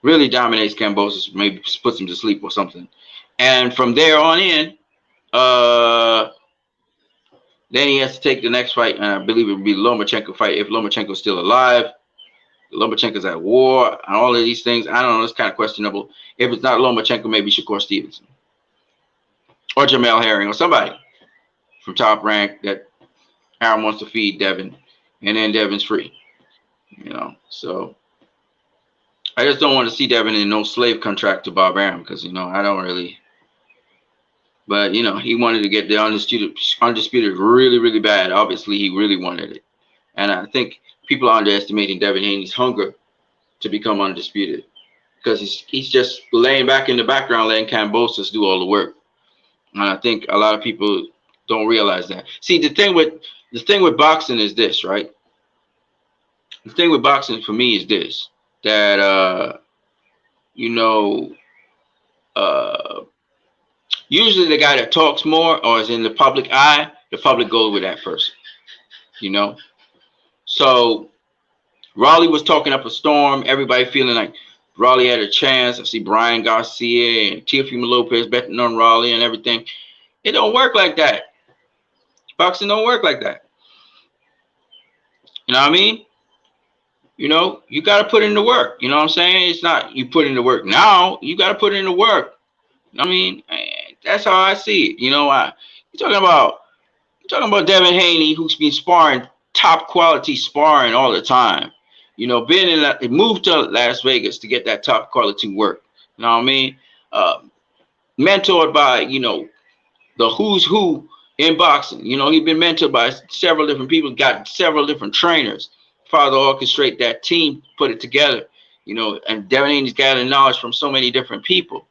really dominates Kambosos, maybe puts him to sleep or something. And from there on in, then he has to take the next fight, and I believe it would be the Lomachenko fight if Lomachenko's still alive. Lomachenko's at war, and all of these things. I don't know. It's kind of questionable. If it's not Lomachenko, maybe Shakur Stevenson or Jamel Herring or somebody from Top Rank that Arum wants to feed Devin, and then Devin's free. You know, so I just don't want to see Devin in no slave contract to Bob Arum because, you know, I don't really. But, you know, he wanted to get the undisputed really, really bad. Obviously, he really wanted it. And I think people are underestimating Devin Haney's hunger to become undisputed because he's just laying back in the background, letting Kambosos do all the work. And I think a lot of people don't realize that. See, the thing with boxing is this, right? The thing with boxing for me is this, that, you know, usually the guy that talks more or is in the public eye, the public goes with that person, you know? So Raleigh was talking up a storm, everybody feeling like Raleigh had a chance. I see Brian Garcia and Teofimo Lopez betting on Raleigh and everything. It don't work like that. Boxing don't work like that. You know what I mean? You know, you got to put in the work. You know what I'm saying? It's not you put in the work now. You got to put in the work. I mean, that's how I see it. You know, you're talking about Devin Haney, who's been sparring top quality sparring all the time. You know, moved to Las Vegas to get that top quality work. You know what I mean? Mentored by, you know, the who's who in boxing. You know, he's been mentored by several different people, got several different trainers. Father orchestrate that team, put it together. You know, and Devin Haney's gathered knowledge from so many different people,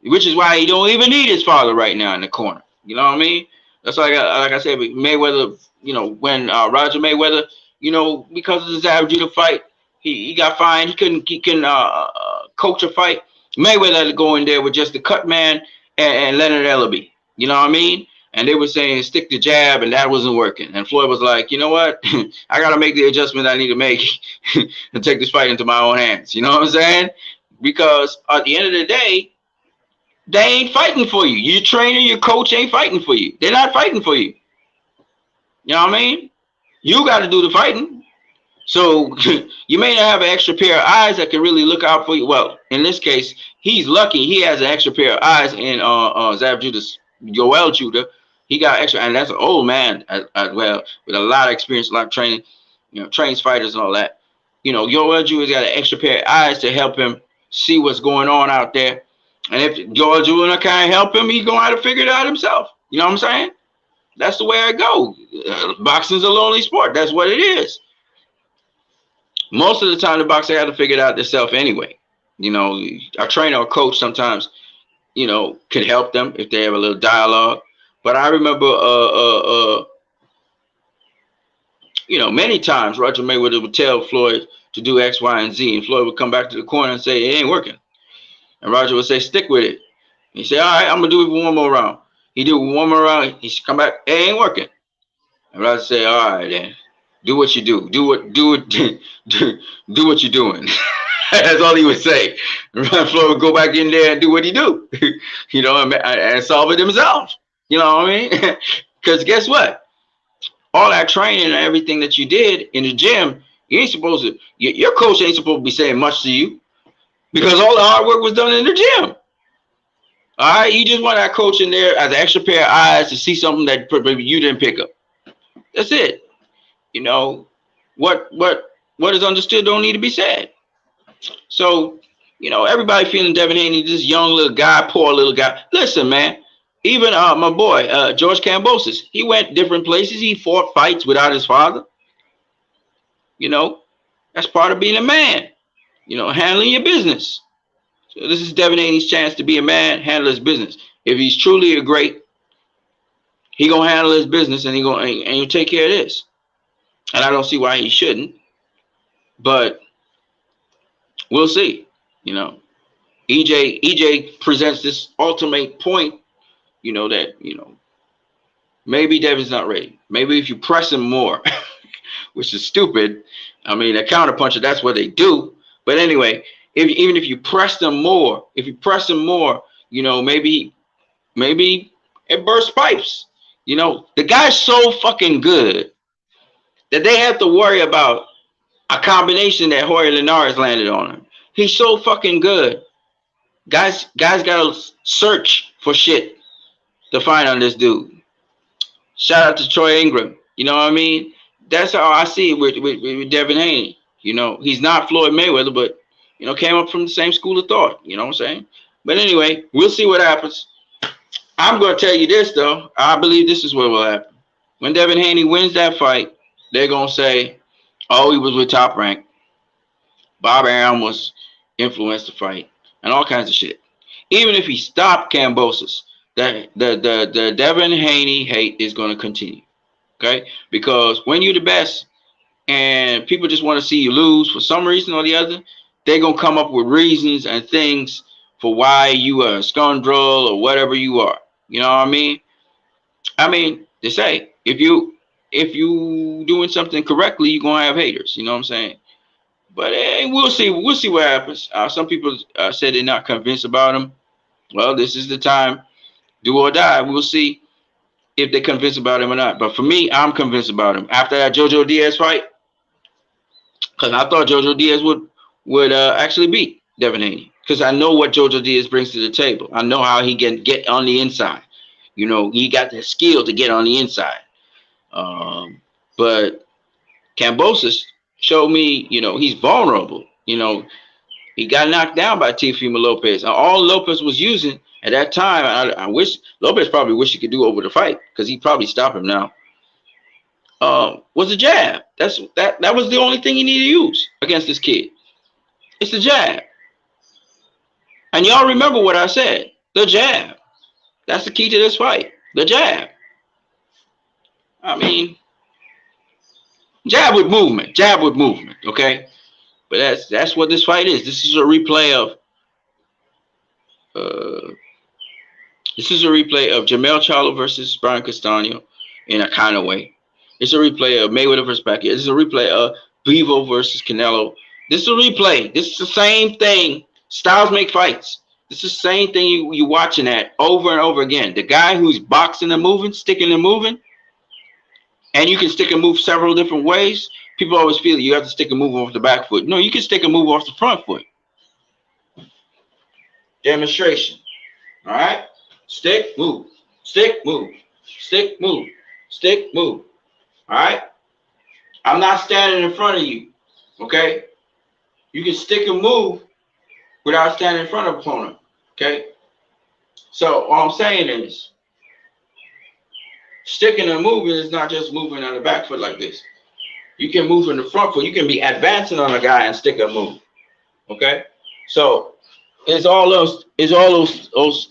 which is why he don't even need his father right now in the corner. You know what I mean? That's like I said, Mayweather. You know, when Roger Mayweather, you know, because of the Zav Judah fight, he got fined. He couldn't coach a fight. Mayweather had to go in there with just the cut man and Leonard Ellaby. You know what I mean? And they were saying stick the jab, and that wasn't working. And Floyd was like, you know what? I got to make the adjustment I need to make and take this fight into my own hands. You know what I'm saying? Because at the end of the day, they ain't fighting for you. Your trainer, your coach ain't fighting for you. They're not fighting for you. You know what I mean? You got to do the fighting. So you may not have an extra pair of eyes that can really look out for you. Well, in this case, he's lucky. He has an extra pair of eyes in Zav Judah's Yoel Judah. He got extra, and that's an old man as well with a lot of experience, a lot of training. You know, trains fighters and all that. You know, Yoel Judah's got an extra pair of eyes to help him see what's going on out there. And if Yoel Judah can't help him, he's gonna have to figure it out himself. You know what I'm saying? That's the way I go. Boxing's a lonely sport. That's what it is. Most of the time, the boxer had to figure it out themselves anyway. You know, a trainer or coach sometimes, could help them if they have a little dialogue. But I remember, many times Roger Mayweather would tell Floyd to do X, Y, and Z, and Floyd would come back to the corner and say, it ain't working. And Roger would say, stick with it. He said, all right, I'm going to do it for one more round. He do one more round. He should come back, it ain't working. And Roger say, all right, then, do what you do. Do what you're doing. That's all he would say. Floyd would go back in there and do what he do, and solve it himself. You know what I mean? Because guess what? All that training and everything that you did in the gym, you ain't supposed to. Your coach ain't supposed to be saying much to you because all the hard work was done in the gym. All right, you just want that coach in there as an extra pair of eyes to see something that maybe you didn't pick up. That's it. What is understood don't need to be said. So, everybody feeling Devin Haney, this young little guy, poor little guy. Listen, man, even my boy, George Kambosos, he went different places. He fought fights without his father. That's part of being a man, handling your business. So this is Devin Haney's chance to be a man, handle his business. If he's truly a great, he gonna handle his business and he'll take care of this. And I don't see why he shouldn't, but we'll see. EJ presents this ultimate point, that maybe Devin's not ready. Maybe if you press him more, which is stupid. I mean, a counterpuncher, that's what they do. But anyway, even if you press them more, maybe it bursts pipes. The guy's so fucking good that they have to worry about a combination that Jorge Linares landed on him. He's so fucking good. Guys gotta search for shit to find on this dude. Shout out to Troy Ingram. You know what I mean? That's how I see it with Devin Haney. He's not Floyd Mayweather, but came up from the same school of thought. You know what I'm saying? But anyway, we'll see what happens. I'm gonna tell you this though. I believe this is what will happen. When Devin Haney wins that fight, they're gonna say, "Oh, he was with Top Rank. Bob Arum was influenced the fight, and all kinds of shit." Even if he stopped Kambosos, the Devin Haney hate is going to continue. Okay, because when you're the best and people just want to see you lose for some reason or the other, they're gonna come up with reasons and things for why you are a scoundrel or whatever you are. You know what I mean? They say if you doing something correctly, you're gonna have haters. You know what I'm saying? But we'll see. We'll see what happens. Some people said they're not convinced about him. Well, this is the time, do or die. We'll see if they're convinced about him or not. But for me, I'm convinced about him. After that Jojo Diaz fight, because I thought Jojo Diaz would actually beat Devin Haney. Because I know what Jojo Diaz brings to the table. I know how he can get on the inside. He got the skill to get on the inside. But Kambosos showed me, he's vulnerable. He got knocked down by Teofimo Lopez. All Lopez was using at that time, I wish Lopez probably wish he could do over the fight because he'd probably stop him now. Was a jab. That was the only thing he needed to use against this kid. It's the jab. And y'all remember what I said. The jab. That's the key to this fight. The jab. I mean, jab with movement. Jab with movement. Okay? But that's what this fight is. This is a replay of Jamel Charlo versus Brian Castano in a kind of way. It's a replay of Mayweather versus Pacquiao. This is a replay of Bivol versus Canelo. This is a replay. This is the same thing. Styles make fights. This is the same thing you're watching at over and over again. The guy who's boxing and moving, sticking and moving, and you can stick and move several different ways. People always feel you have to stick and move off the back foot. No, you can stick and move off the front foot. Demonstration. All right? Stick, move. Stick, move. Stick, move. Stick, move. All right? I'm not standing in front of you. Okay? You can stick and move without standing in front of the opponent. Okay? So all I'm saying is, Sticking and moving is not just moving on the back foot like this. You can move in the front foot. You can be advancing on a guy and stick and move. Okay, so it's all those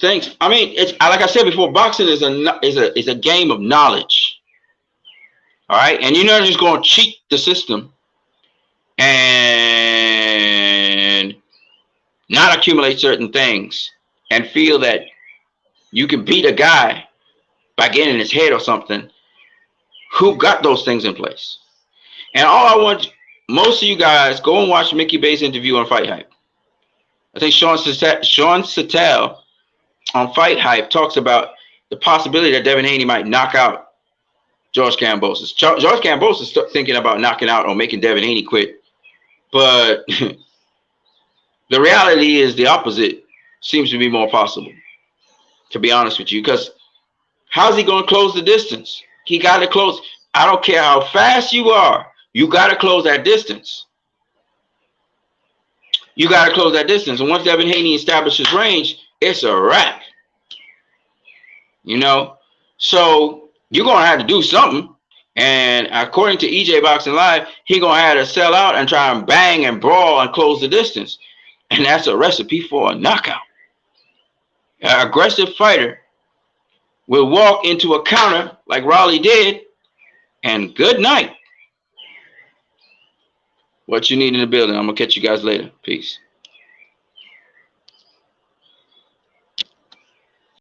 things. I mean, it's like I said before. Boxing is a game of knowledge. All right, and you're not just going to cheat the system and not accumulate certain things and feel that you can beat a guy by getting in his head or something who got those things in place. And all I want most of you guys go and watch Mickey Bay's interview on Fight Hype. I think Sean Sattel on Fight Hype talks about the possibility that Devin Haney might knock out George Kambosos. George Kambosos is thinking about knocking out or making Devin Haney quit. But the reality is the opposite seems to be more possible, to be honest with you. Because how's he going to close the distance? He got to close. I don't care how fast you are. You got to close that distance. You got to close that distance. And once Devin Haney establishes range, it's a wrap. You know? So you're going to have to do something. And according to EJ Boxing Live, he's going to have to sell out and try and bang and brawl and close the distance. And that's a recipe for a knockout. An aggressive fighter will walk into a counter like Raleigh did, and good night. What you need in the building. I'm going to catch you guys later. Peace.